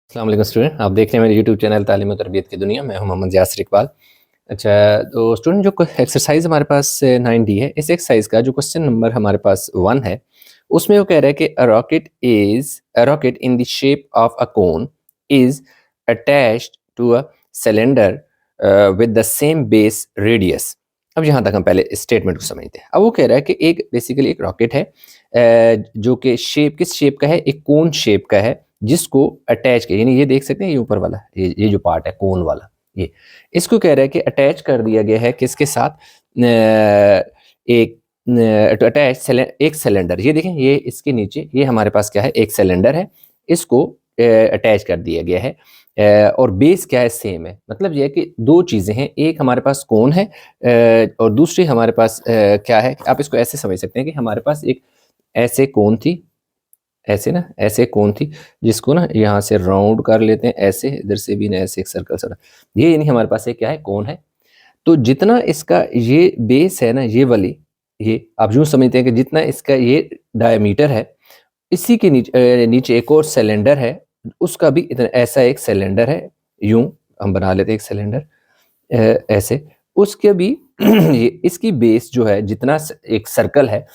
अस्सलाम वालेकुम स्टूडेंट, आप देख रहे हैं मेरे यूट्यूब चैनल तालीम और तरबियत की दुनिया। मैं हूं मोहम्मद यासिर इकबाल। अच्छा, तो स्टूडेंट जो एक्सरसाइज हमारे पास 9D है, इस एक्सरसाइज का जो क्वेश्चन नंबर हमारे पास 1 है, उसमें वो कह रहा है कि a rocket in the shape of a cone is attached to a cylinder with the same base radius. अब यहाँ तक हम पहले स्टेटमेंट को समझते हैं। अब वो कह रहा है कि एक बेसिकली एक रॉकेट है, जो कि शेप किस शेप का है, एक कोन शेप का है, जिसको अटैच किया, यानी ये देख सकते हैं ये ऊपर वाला, ये जो पार्ट है कोन वाला, ये इसको कह रहा है कि अटैच कर दिया गया है किसके साथ, एक अटैच एक सिलेंडर। ये देखें, ये इसके नीचे ये हमारे पास क्या है, एक सिलेंडर है, इसको अटैच कर दिया गया है। और बेस क्या है, सेम है। मतलब ये है कि दो चीज़ें हैं, एक हमारे पास कोन है और दूसरी हमारे पास क्या है, आप इसको ऐसे समझ सकते हैं कि हमारे पास एक ऐसे कोन थी, ऐसे ना, ऐसे कोन थी, जिसको ना यहाँ से राउंड कर लेते हैं, ऐसे इधर से भी ना ऐसे एक सर्कल सा, ये यानी हमारे पास एक क्या है, कोन है। तो जितना इसका ये बेस है ना, ये वाली, ये आप यूं समझते हैं कि जितना इसका ये डायमीटर है, इसी के नीचे नीचे एक और सिलेंडर है, उसका भी इतना ऐसा एक सिलेंडर है, यूं हम बना लेते हैं एक सिलेंडर ऐसे, उसके भी ये इसकी बेस जो है, जितना एक सर्कल है,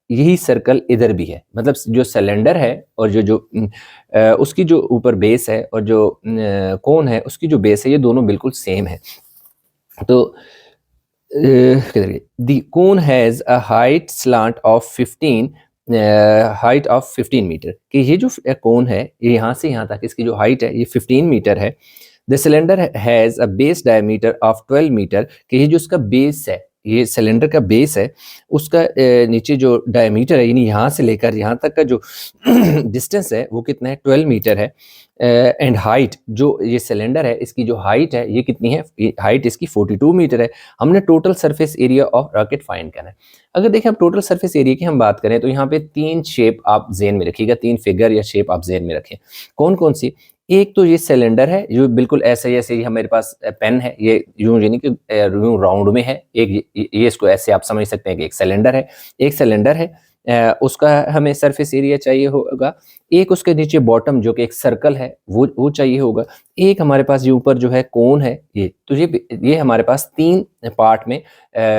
यही सर्कल इधर भी है। मतलब जो सिलेंडर है और जो जो उसकी जो ऊपर बेस है और जो कोन है उसकी जो बेस है, ये दोनों बिल्कुल सेम है। तो किधर गई, the cone has a height slant of 15 height of 15 metre, कि ये जो कोन है, ये यहाँ से यहाँ तक इसकी जो हाइट है, ये 15 मीटर है। The cylinder has a base diameter of 12 metre, कि ये जो उसका बेस है, ये सिलेंडर का बेस है, उसका नीचे जो डायमीटर है, यानी यहाँ से लेकर यहाँ तक का जो डिस्टेंस है, वो कितना है, 12 मीटर है। एंड हाइट, जो ये सिलेंडर है, इसकी जो हाइट है, ये कितनी है, हाइट इसकी 42 मीटर है। हमने total surface area of rocket find करना है। अगर देखें, हम टोटल सरफेस एरिया की हम बात करें, तो यहाँ पे 3 शेप आप जेन में रखिएगा, 3 फिगर या शेप आप जेन में रखें। कौन कौन सी? एक तो ये सिलेंडर है, जो बिल्कुल ऐसे जैसे ही हमारे पास पेन है, ये यूं यानी कि यूं राउंड में है। एक ये इसको ऐसे आप समझ सकते हैं कि एक सिलेंडर है, एक सिलेंडर है, उसका हमें सरफेस एरिया चाहिए होगा। एक उसके नीचे बॉटम, जो कि एक सर्कल है, वो चाहिए होगा। एक हमारे पास ये ऊपर जो है कोन है, ये तो ये हमारे पास 3 पार्ट में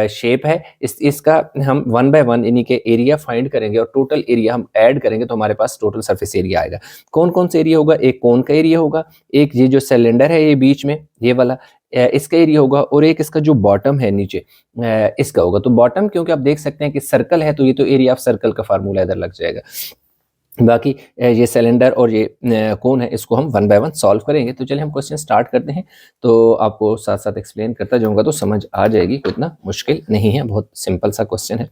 शेप है। इसका हम 1 बाय 1 यानी कि एरिया फाइंड करेंगे और टोटल एरिया हम ऐड करेंगे, तो हमारे पास टोटल सरफेस एरिया आएगा। कौन कौन सा एरिया होगा? एक कोन का एरिया होगा, एक ये जो सिलेंडर है ये बीच में ये वाला, इसका एरिया होगा, और एक इसका जो बॉटम है नीचे, इसका होगा। तो बॉटम, क्योंकि आप देख सकते हैं कि सर्कल है, तो ये तो एरिया ऑफ सर्कल का फार्मूला इधर लग जाएगा। बाकी ये सिलेंडर और ये कोन है, इसको हम 1 बाय 1 सॉल्व करेंगे। तो चलिए हम क्वेश्चन स्टार्ट करते हैं। तो आपको साथ साथ एक्सप्लेन करता जाऊंगा, तो समझ आ जाएगी, कोई इतना मुश्किल नहीं है, बहुत सिंपल सा क्वेश्चन है।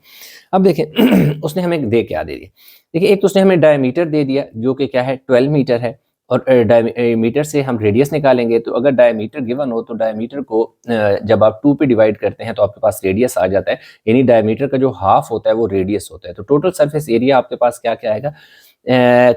अब देखें उसने हमें दे क्या दे दिया। देखिए, एक तो उसने हमें डायमीटर दे दिया, जो कि क्या है, 12 मीटर है। और डायमीटर से हम रेडियस निकालेंगे, तो अगर डायमीटर गिवन हो, तो डायमीटर को जब आप 2 पे डिवाइड करते हैं, तो आपके पास रेडियस आ जाता है। यानी डायमीटर का जो हाफ होता है वो रेडियस होता है। तो टोटल सरफेस एरिया आपके पास क्या क्या आएगा,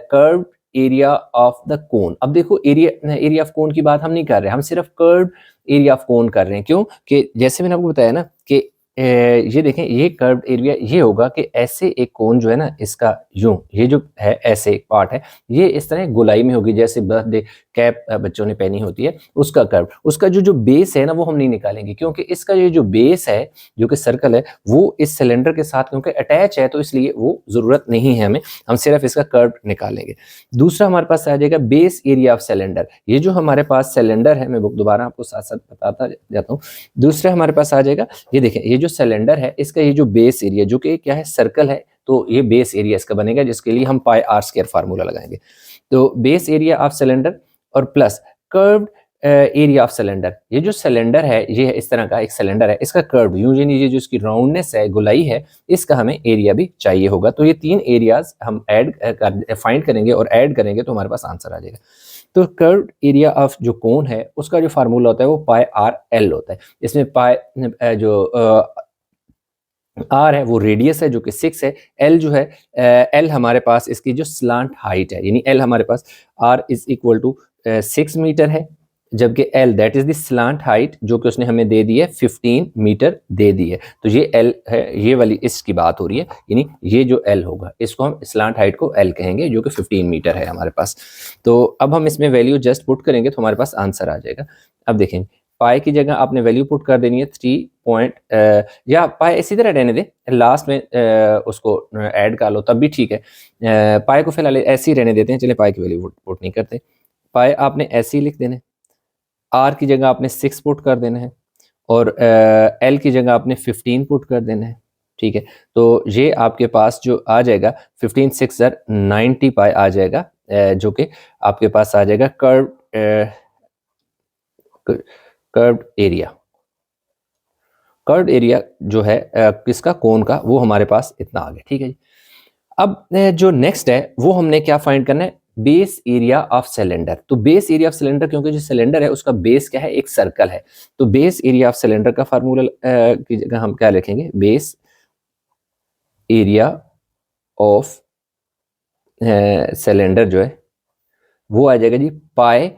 curved area of the cone. अब देखो, एरिया ऑफ कोन की बात हम नहीं कर रहे, हम सिर्फ कर्व्ड एरिया ऑफ कोन कर रहे हैं। क्यों? कि जैसे मैंने आपको बताया ना कि ये देखें, ये कर्व्ड एरिया ये होगा कि ऐसे एक कोन जो है ना, इसका यूं, ये जो है ऐसे एक पार्ट है, ये इस तरह गोलाई में होगी, जैसे बर्थडे कैप बच्चों ने पहनी होती है, उसका कर्व। उसका जो बेस है ना, वो हम नहीं निकालेंगे, क्योंकि इसका ये जो बेस है, जो कि सर्कल है, वो इस सिलेंडर के साथ क्योंकि अटैच है, तो इसलिए वो जरूरत नहीं है हमें, हम सिर्फ इसका कर्व निकालेंगे। दूसरा हमारे पास आ जाएगा बेस एरिया ऑफ सिलेंडर। ये जो हमारे पास सिलेंडर है, मैं दोबारा आपको साथ साथ बताता जाता हूँ। दूसरा हमारे पास आ जाएगा, ये देखें, ये जो सिलेंडर है, इसका ये जो बेस एरिया, जो कि क्या है, सर्कल है, तो ये बेस एरिया इसका बनेगा, जिसके लिए हम पाई आर स्क्वायर फार्मूला लगाएंगे। तो बेस एरिया ऑफ सिलेंडर और plus curved area of cylinder. ये जो सिलेंडर है, ये इस तरह का एक सिलेंडर है, इसका कर्व यूं, ये जो इसकी राउंडनेस है, गोलाई है, इसका हमें एरिया भी चाहिए होगा। तो ये 3 एरियाज हम फाइंड करेंगे और ऐड करेंगे, तो हमारे पास आंसर आ जाएगा। तो कर्व एरिया ऑफ जो कोन है, उसका जो फार्मूला होता है वो पाई आर एल होता है। इसमें पाई जो आर है वो रेडियस है, जो कि 6 है। एल जो है, एल हमारे पास इसकी जो स्लांट हाइट है, यानी एल हमारे पास r is equal to 6 metre है। जबकि l that is the slant height जो कि उसने हमें दे दी है 15 मीटर दे दी है। तो ये एल है, ये वाली इसकी बात हो रही है, यानी ये जो एल होगा इसको हम स्लांट हाइट को एल कहेंगे जो कि 15 मीटर है हमारे पास। तो अब हम इसमें वैल्यू जस्ट पुट करेंगे तो हमारे पास आंसर आ जाएगा। अब देखेंगे पाई की जगह आपने वैल्यू पुट कर देनी है 3 या पाई इसी तरह रहने दे, लास्ट में उसको ऐड कर लो तब भी ठीक है। पाई को फिलहाल ऐसे ही रहने देते हैं, चले पाई की वैल्यू पुट नहीं करते। पाई आपने ऐसे ही लिख देने, आर की जगह आपने 6 पुट कर देना है और एल की जगह आपने 15 पुट कर देना है। ठीक है, तो ये आपके पास जो आ जाएगा 15 6 90 पाई आ जाएगा, जो कि आपके पास आ जाएगा कर्व्ड एरिया। कर्व्ड एरिया जो है किसका, कोन का, वो हमारे पास इतना आ गया। ठीक है जी। अब जो नेक्स्ट है वो हमने क्या फाइंड करना है, बेस एरिया ऑफ सिलेंडर। तो बेस एरिया ऑफ सिलेंडर, क्योंकि जो सिलेंडर है उसका बेस क्या है, एक सर्कल है, तो बेस एरिया ऑफ सिलेंडर का फार्मूला की जगह हम क्या लिखेंगे, बेस एरिया ऑफ सिलेंडर जो है वो आ जाएगा जी पाई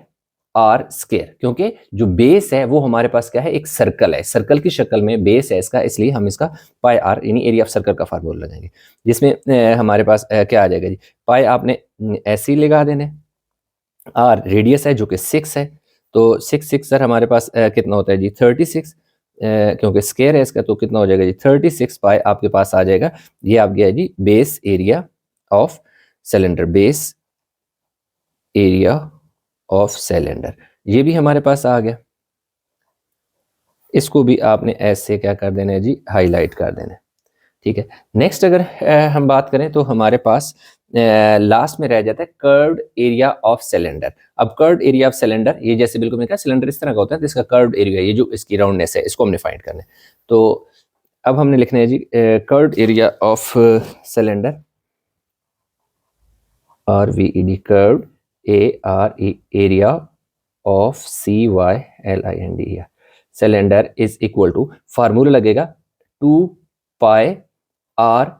आर स्क्वायर, क्योंकि जो बेस है वो हमारे पास क्या है, एक सर्कल है, सर्कल की शक्ल में बेस है इसका, इसलिए हम इसका पाई आर यानी एरिया ऑफ सर्कल का फार्मूला लगाएंगे, जिसमें हमारे पास क्या आ जाएगा जी, पाई आपने ऐसे ही लगा देने, आर रेडियस है जो कि 6 है, तो 6 सर हमारे पास कितना होता है जी 36, क्योंकि स्क्वायर है इसका, तो कितना हो जाएगा जी 36 पाई आपके पास आ जाएगा। ये आप गया जी base area of cylinder, base area of cylinder, ये भी हमारे पास आ गया। इसको भी आपने ऐसे क्या कर देना है जी, हाईलाइट कर देना है। ठीक है, नेक्स्ट अगर हम बात करें तो हमारे पास लास्ट में रह जाता है कर्व्ड एरिया ऑफ सिलेंडर। अब कर्व्ड एरिया ऑफ सिलेंडर, ये जैसे बिल्कुल मैंने कहा सिलेंडर इस तरह का होता है, तो इसका कर्व्ड एरिया, ये जो इसकी राउंडनेस है, इसको हमने फाइंड करना है। तो अब हमने लिखना है जी curved area of cylinder, RVED, curved ARE, area of CYLIND cylinder is equal to, formula लगेगा 2 पाई आर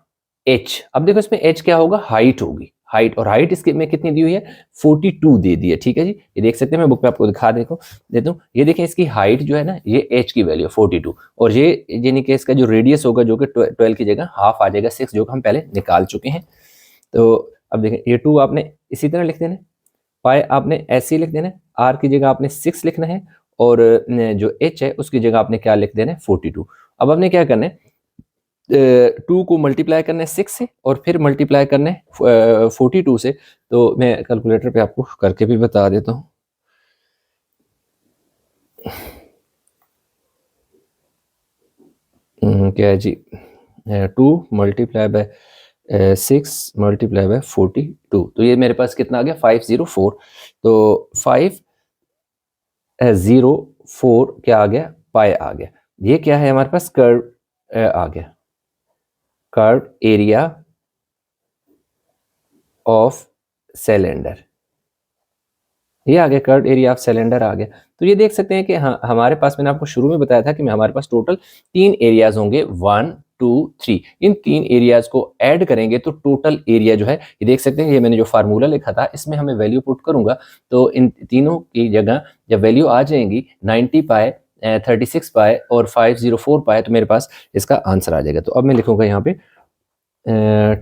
एच। अब देखो इसमें एच क्या होगा, हाइट होगी, हाइट, और हाइट इसके में कितनी दी हुई है 42 दे दी है। ठीक है जी, ये देख सकते हैं, मैं बुक पे आपको दिखा देता हूँ, ये देखें इसकी हाइट जो है ना, ये एच की वैल्यू 42, और ये यानी कि इसका जो रेडियस होगा जो कि 12 की जगह हाफ आ जाएगा 6, जो हम पहले निकाल चुके हैं। तो अब देखें ये 2 आपने इसी तरह लिख देना, पाई आपने ऐसे ही लिख देना, आर की जगह आपने 6 लिखना है, और जो एच है उसकी जगह आपने क्या लिख देना है 42। अब आपने क्या करना है, 2 को मल्टीप्लाई करना है 6 से, और फिर मल्टीप्लाई करना है 42 से। तो मैं कैलकुलेटर पे आपको करके भी बता देता हूँ। क्या है जी, 2 मल्टीप्लाई बाय 6 मल्टीप्लाई बाय 42, तो ये मेरे पास कितना आ गया 504। तो 504 क्या आ गया, पाई आ गया। ये क्या है हमारे पास, कर्व आ गया, कर्व एरिया ऑफ सिलेंडर, ये आ गया कर्व एरिया ऑफ सिलेंडर आ गया। तो ये देख सकते हैं कि हाँ, हमारे पास, मैंने आपको शुरू में बताया था कि हमारे पास टोटल 3 एरियाज होंगे, 1 2 3। इन 3 एरियाज को ऐड करेंगे तो टोटल एरिया जो है, ये देख सकते हैं, ये मैंने जो फार्मूला लिखा था इसमें हमें वैल्यू पुट करूंगा, तो इन तीनों की जगह जब वैल्यू आ जाएंगी 90 पाए, 36 पाए और 504 पाए, तो मेरे पास इसका आंसर आ जाएगा। तो अब मैं लिखूंगा यहाँ पे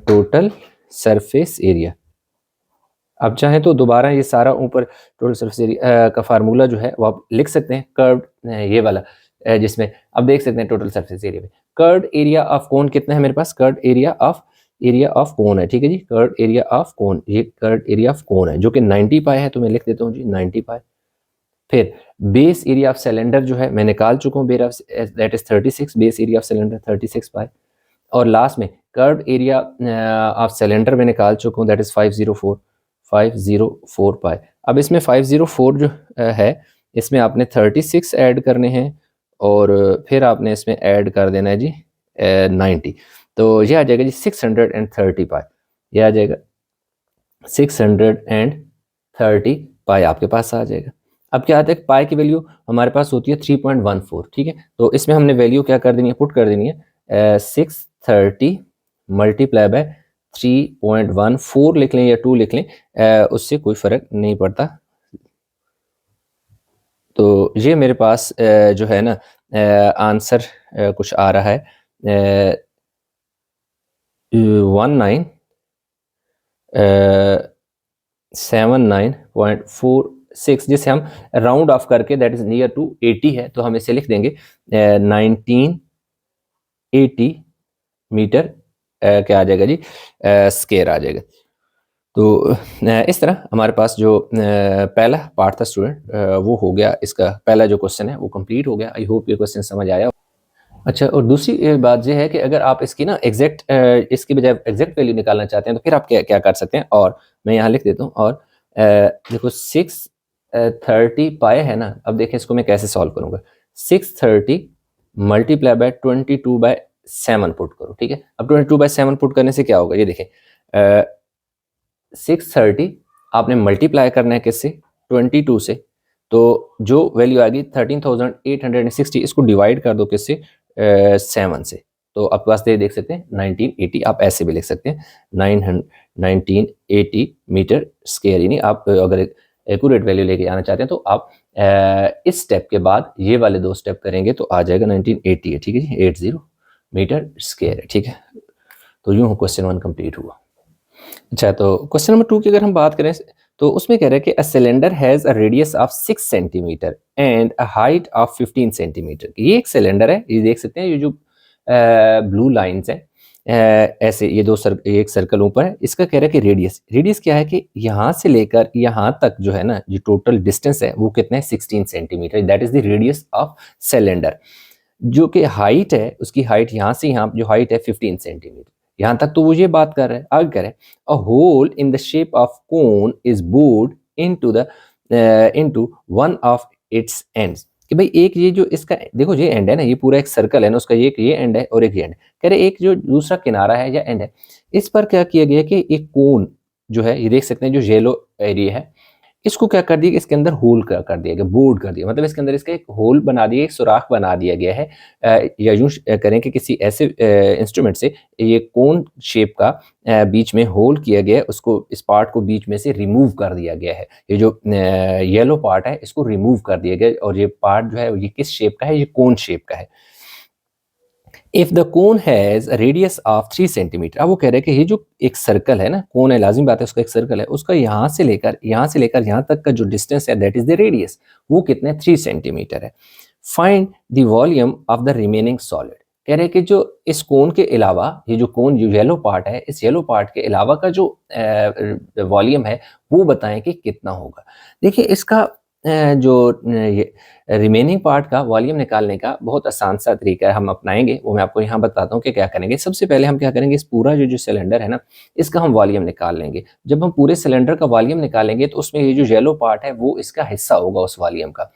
टोटल सरफेस एरिया। अब चाहें तो दोबारा ये सारा ऊपर टोटल सरफेस एरिया का फार्मूला जो है वो आप लिख सकते हैं, कर्व्ड ये वाला, जिसमें अब देख सकते हैं टोटल सरफेस एरिया में कर्व्ड एरिया ऑफ कोन कितना है मेरे पास, कर्व्ड एरिया ऑफ कोन है। ठीक है जी, कर्व्ड एरिया ऑफ कोन, ये कर्व्ड एरिया ऑफ कोन है जो कि 90 पाए है, तो मैं लिख देता हूँ जी 90 पाए। फिर बेस एरिया ऑफ सिलेंडर जो है मैं निकाल चुका हूँ, that is 36, base area of cylinder 36 पाए, और लास्ट में कर्व्ड एरिया ऑफ सिलेंडर में निकाल चुका हूँ, दैट इज 504 पाए। अब इसमें 504 जो है इसमें आपने 36 ऐड करने हैं, और फिर आपने इसमें ऐड कर देना है जी 90, तो ये आ जाएगा जी 630 पाए, ये आ जाएगा 630 पाई आपके पास आ जाएगा। अब क्या आता है, पाई की वैल्यू हमारे पास होती है 3.14। ठीक है, तो इसमें हमने वैल्यू क्या कर देनी है, पुट कर देनी है 630 मल्टीप्लाई बाय 3.14 लिख लें या 2 लिख लें, उससे कोई फर्क नहीं पड़ता। तो ये मेरे पास जो है ना आंसर कुछ आ रहा है 1979.46, जिसे हम राउंड ऑफ करके दैट इज नियर टू 80 है, तो हम इसे लिख देंगे 1980 मीटर क्या आ जाएगा जी, स्क्वायर आ जाएगा। तो इस तरह हमारे पास जो पहला पार्ट था स्टूडेंट वो हो गया, इसका पहला जो क्वेश्चन है वो कंप्लीट हो गया। आई होप ये क्वेश्चन समझ आया। अच्छा, और दूसरी बात ये है कि अगर आप इसकी ना एग्जैक्ट इसकी बजाय एग्जैक्ट वैल्यू निकालना चाहते हैं तो फिर आप क्या क्या कर सकते हैं, और मैं यहाँ लिख देता हूँ। और देखो 630 पाए है ना, अब देखिए इसको मैं कैसे सॉल्व करूँगा। 630 मल्टीप्लाई बाय 22/7 पुट करो, ठीक है। अब 22/7 पुट करने से क्या होगा, ये देखें 630 आपने मल्टीप्लाई करना है किससे, 22 से, तो जो वैल्यू आएगी 13,860, इसको डिवाइड कर दो किससे, 7 से, तो आपके पास देख सकते हैं 1980। आप ऐसे भी लिख सकते हैं 1980 मीटर स्क्वायर, यानी आप अगर एक्यूरेट वैल्यू लेके आना चाहते हैं तो आप इस स्टेप के बाद ये वाले 2 स्टेप करेंगे तो आ जाएगा 1980 है, ठीक है जी, 80 मीटर स्क्वायर है, ठीक है। तो यूँ क्वेश्चन 1 कंप्लीट हुआ। अच्छा, तो क्वेश्चन नंबर 2 की अगर हम बात करें तो उसमें कह रहा है कि a cylinder has a radius of 6 centimetre and a height of 15 centimetre. ये एक सिलेंडर है, ये देख सकते हैं, ये जो ब्लू लाइंस हैं ऐसे, ये एक सर्कल ऊपर है, इसका कह रहा है कि रेडियस क्या है कि यहाँ से लेकर यहाँ तक जो है ना, जो टोटल डिस्टेंस है वो कितना है, 16 centimetre, that is the radius of cylinder. जो कि हाइट है, उसकी हाइट यहाँ से यहाँ जो हाइट है 15 सेंटीमीटर, यहाँ तक तो वो ये बात कर रहे हैं। आगे कह रहे हैं a hole in the shape of cone is bored into one of its ends, कि भाई एक ये जो इसका देखो ये एंड है ना, ये पूरा एक सर्कल है ना, उसका एक ये एंड है और एक ये एंड, कह रहे एक जो दूसरा किनारा है या एंड है, इस पर क्या किया गया कि एक कोन जो है, ये देख सकते हैं जो येलो एरिया है, इसको क्या कर दिया, इसके अंदर होल कर दिया गया, बोर्ड कर दिया, मतलब इसके अंदर इसका एक होल बना दिया, एक सुराख बना दिया गया है। या यूं करें कि किसी ऐसे इंस्ट्रूमेंट से ये कोन शेप का बीच में होल किया गया है, उसको इस पार्ट को बीच में से रिमूव कर दिया गया है। ये जो येलो पार्ट है इसको रिमूव कर दिया गया, और ये पार्ट जो है ये किस शेप का है, ये कोन शेप का है। If the cone has radius of 3 centimetre, अब वो कह रहे हैं कि ये जो एक सर्कल है ना, कोन है, लाजिम बात है उसका एक सर्कल है, उसका यहाँ से लेकर यहाँ तक का जो डिस्टेंस है दैट इज द रेडियस, वो कितने 3 सेंटीमीटर है। Find the volume of the remaining solid, कह रहे हैं कि जो इस कोन के अलावा, ये जो कोन जो येलो पार्ट है, इस येलो पार्ट के अलावा का जो वॉल्यूम है वो बताएं कि कितना होगा। देखिए इसका जो ये रिमेनिंग पार्ट का वॉल्यूम निकालने का बहुत आसान सा तरीका है, हम अपनाएंगे, वो मैं आपको यहाँ बताता हूँ कि क्या करेंगे। सबसे पहले हम क्या करेंगे, इस पूरा जो सिलेंडर है ना, इसका हम वॉल्यूम निकाल लेंगे। जब हम पूरे सिलेंडर का वॉल्यूम निकालेंगे तो उसमें ये जो येलो पार्ट है वो इसका हिस्सा होगा उस वॉल्यूम का।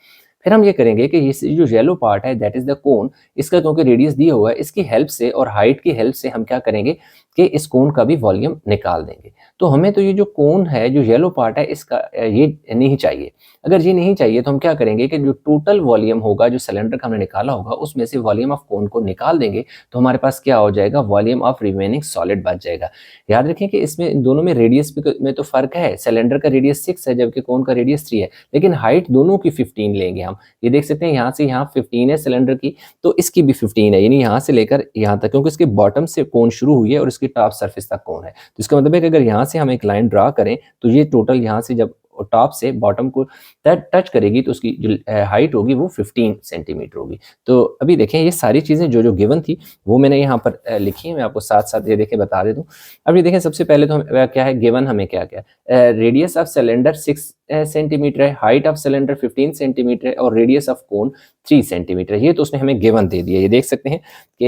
फिर हम ये करेंगे कि ये जो येलो पार्ट है दैट इज द कोन, इसका क्योंकि रेडियस दिया हुआ है, इसकी हेल्प से और हाइट की हेल्प से हम क्या करेंगे कि इस कोन का भी वॉल्यूम निकाल देंगे। तो हमें तो ये जो कोन है, जो येलो पार्ट है, इसका ये नहीं चाहिए। अगर ये नहीं चाहिए तो हम क्या करेंगे कि जो टोटल वॉल्यूम होगा जो सिलेंडर का हमने निकाला होगा, उसमें से वॉल्यूम ऑफ कोन को निकाल देंगे, तो हमारे पास क्या हो जाएगा, वॉल्यूम ऑफ रिमेनिंग सॉलिड बच जाएगा। याद रखें कि इसमें दोनों में रेडियस में तो फर्क है, सिलेंडर का रेडियस 6 है जबकि कोन का रेडियस 3 है, लेकिन हाइट दोनों की 15 लेंगे हम। ये देख सकते हैं यहाँ से यहाँ 15 है सिलेंडर की, तो इसकी भी 15 है, यानी यहाँ से लेकर यहाँ तक, क्योंकि इसके बॉटम से कोन शुरू हुई है और इसकी टॉप सरफेस तक कोन है। तो इसका मतलब है कि अगर यहाँ से हम एक लाइन ड्रा करें तो ये टोटल यहाँ से जब टॉप से बॉटम को टच करेगी तो उसकी जो हाइट होगी वो 15 सेंटीमीटर होगी। तो अभी देखें ये सारी चीज़ें जो गिवन थी वो मैंने यहाँ पर लिखी है, मैं आपको साथ साथ ये देखें बता दे दूँ। अब ये देखें सबसे पहले तो क्या है गिवन, हमें क्या क्या रेडियस ऑफ सिलेंडर 6 सेंटीमीटर है, हाइट ऑफ सिलेंडर 15 सेंटीमीटर है और रेडियस ऑफ कोन 3 सेंटीमीटर। ये तो उसने हमें गिवन दे दिया। ये देख सकते हैं कि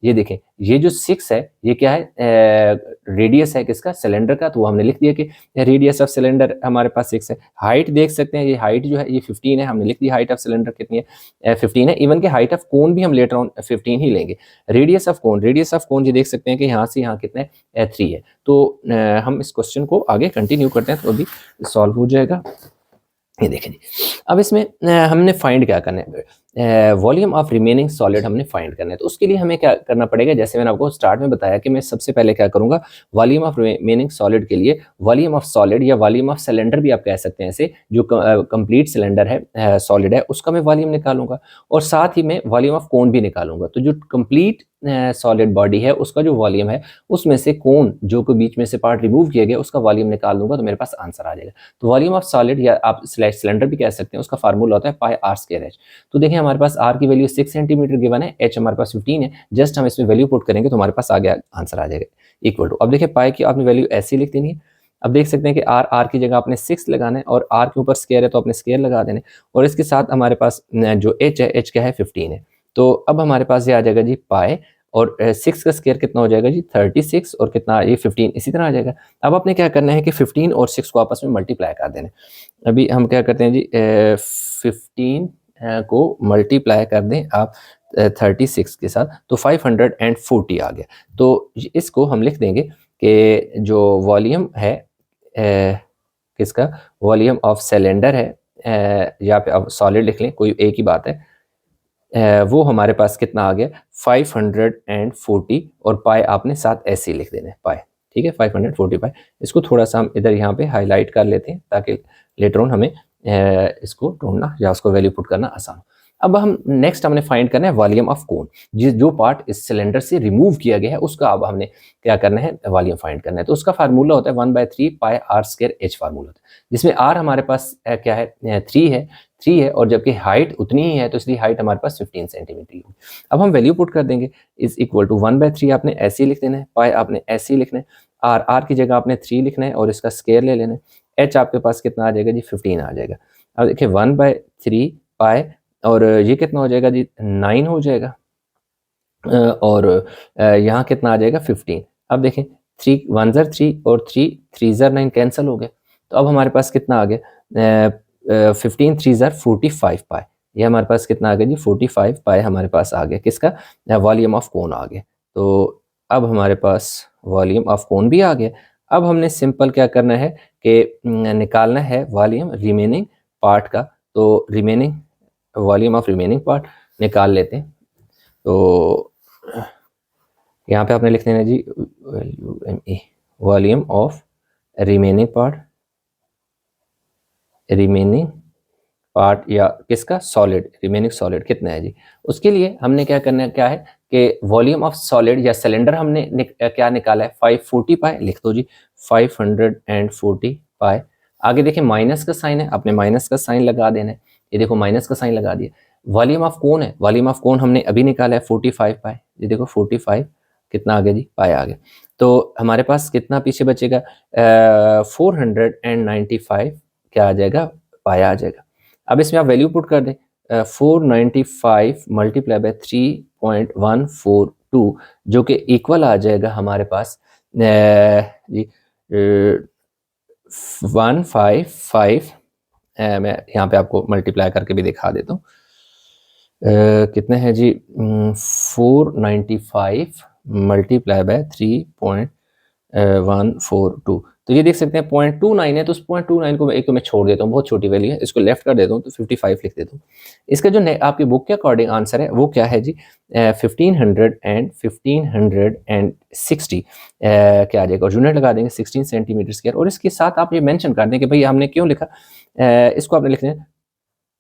ये देखें ये जो 6 है ये क्या है, रेडियस है किसका, सिलेंडर का, तो वो हमने लिख दिया कि रेडियस ऑफ सिलेंडर हमारे पास 6 है। हाइट देख सकते हैं, ये हाइट जो है ये 15 है, हमने लिख दी हाइट ऑफ सिलेंडर कितनी है, 15 है। इवन के हाइट ऑफ कोन भी हम लेटर ऑन 15 ही लेंगे। रेडियस ऑफ कोन ये देख सकते हैं कि यहाँ से यहाँ कितने 3 है। तो हम इस क्वेश्चन को आगे कंटिन्यू करते हैं तो अभी सॉल्व हो जाएगा। ये देखें जी, अब इसमें हमने फाइंड क्या करना है, वॉल्यूम ऑफ रिमेनिंग सॉलिड हमने फाइंड करना है। तो उसके लिए हमें क्या करना पड़ेगा, जैसे मैंने आपको स्टार्ट में बताया कि मैं सबसे पहले क्या करूंगा, वॉल्यूम ऑफ रिमेनिंग सॉलिड के लिए वॉल्यूम ऑफ सॉलिड या वॉल्यूम ऑफ सिलेंडर भी आप कह सकते हैं ऐसे, जो कंप्लीट सिलेंडर है सॉलिड है उसका मैं वॉल्यूम निकालूंगा, और साथ ही मैं वॉल्यूम ऑफ कोन भी निकालूंगा। तो जो कंप्लीट सॉलिड बॉडी है उसका जो वॉल्यूम है उसमें से कोन जो को बीच में से पार्ट रिमूव किया गया उसका वॉल्यूम निकाल दूंगा, तो मेरे पास आंसर आ जाएगा। तो वॉल्यूम ऑफ सॉलिड या आप सिलेंडर भी कह सकते हैं, उसका फार्मूला होता है पाई आर स्क्वायर एच। तो देखिए हमारे पास आर की वैल्यू 6 सेंटीमीटर गिवन है, एच हमारे पास 15 है, जस्ट हम इसमें वैल्यू पुट करेंगे तो हमारे पास आ गया आंसर आ जाएगा इक्वल टू। अब देखिए पाई की आपने वैल्यू ऐसी लिख देनी है। अब देख सकते हैं कि आर की जगह आपने 6 लगाना है, और आर के ऊपर स्क्वायर है तो आपने स्क्वायर लगा देने, और इसके साथ हमारे पास जो एच है, एच क्या है 15 है। तो अब हमारे पास ये आ जाएगा जी पाई, और 6 का स्क्वायर कितना हो जाएगा जी 36, और कितना ये 15 इसी तरह आ जाएगा। अब आपने क्या करना है कि 15 और 6 को आपस में मल्टीप्लाई कर देना। अभी हम क्या करते हैं जी 15 को मल्टीप्लाई कर दें आप 36 के साथ, तो 540 आ गया। तो इसको हम लिख देंगे कि जो वॉल्यूम है किसका, वॉल्यूम ऑफ सिलेंडर है, या पे आप सॉलिड लिख लें, कोई एक ही बात है, वो हमारे पास कितना आ गया 540, और पाई आपने साथ ऐसे ही लिख देना है पाई, ठीक है 540 पाई। इसको थोड़ा सा हम इधर यहाँ पे हाईलाइट कर लेते हैं ताकि लेटर ऑन हमें इसको ढूंढना या उसको वैल्यू पुट करना आसान हो। अब हम नेक्स्ट हमने फाइंड करना है वॉल्यूम ऑफ कोन, जो पार्ट इस सिलेंडर से रिमूव किया गया है उसका अब हमने क्या करना है वॉल्यूम फाइंड करना है। तो उसका फार्मूला होता है 1/3 पाई आर स्क्वायर एच फार्मूला होता है, जिसमें आर हमारे पास क्या है 3 है, और जबकि हाइट उतनी ही है तो इसलिए हाइट हमारे पास 15 सेंटीमीटर होगी। अब हम वैल्यू पुट कर देंगे, इज इक्वल टू 1/3 आपने ऐसे ही लिख देना है, पाई आपने ऐसे ही लिखना है, आर की जगह आपने 3 लिखना है और इसका स्क्वायर ले लेना है, एच आपके पास कितना आ जाएगा जी 15 आ जाएगा। अब देखिए 1/3 पाई, और ये कितना हो जाएगा जी 9 हो जाएगा, और यहाँ कितना आ जाएगा 15। अब देखें 3 1 ज़र 3 और 3 3 ज़र 9 कैंसिल हो गए, तो अब हमारे पास कितना आ गया 15 3 ज़र 45 पाई, ये हमारे पास कितना आ गया जी 45 पाई हमारे पास आ गया, किसका वॉल्यूम ऑफ कोन आ गया। तो अब हमारे पास वॉल्यूम ऑफ कोन भी आ गया। अब हमने सिंपल क्या करना है कि निकालना है वॉल्यूम रिमेनिंग पार्ट का, तो remaining volume of remaining part निकाल लेते हैं। तो यहाँ पे आपने लिख देना जी वॉल्यूम ऑफ रिमेनिंग पार्ट या किसका सॉलिड, रिमेनिंग सॉलिड कितना है जी। उसके लिए हमने क्या करना है, क्या है कि वॉल्यूम ऑफ सॉलिड या सिलेंडर हमने क्या निकाला है 540 पाई, लिख दो जी 540 पाई। आगे देखिए माइनस का साइन है, आपने माइनस का साइन लगा देना है, ये देखो माइनस का साइन लगा दिया। वॉल्यूम ऑफ कोन है, वॉल्यूम ऑफ कोन हमने अभी निकाला है 45 पाई, ये देखो 45 कितना आ गया जी पाई आ गया। तो हमारे पास कितना पीछे बचेगा 495 क्या आ जाएगा पाई आ जाएगा। अब इसमें आप वैल्यू पुट कर दें 495 मल्टीप्लाई बाय 3.142, जो कि इक्वल आ जाएगा हमारे पास जी 155, मैं यहाँ पे आपको मल्टीप्लाई करके भी दिखा देता हूँ कितने हैं जी 495 मल्टीप्लाई बाय 3.142, तो ये देख सकते हैं 0.29 है, तो उस 0.29 को एक तो मैं छोड़ देता हूँ, बहुत छोटी वैल्यू है, इसको लेफ्ट कर देता हूँ तो 55 लिख देता हूँ। इसका जो आपकी बुक के अकॉर्डिंग आंसर है वो क्या है जी 1560 क्या आ जाएगा, और यूनिट लगा देंगे 16 सेंटीमीटर स्क्वायर, और इसके साथ आप ये मेंशन कर दें कि भाई हमने क्यों लिखा, इसको आपने लिखना है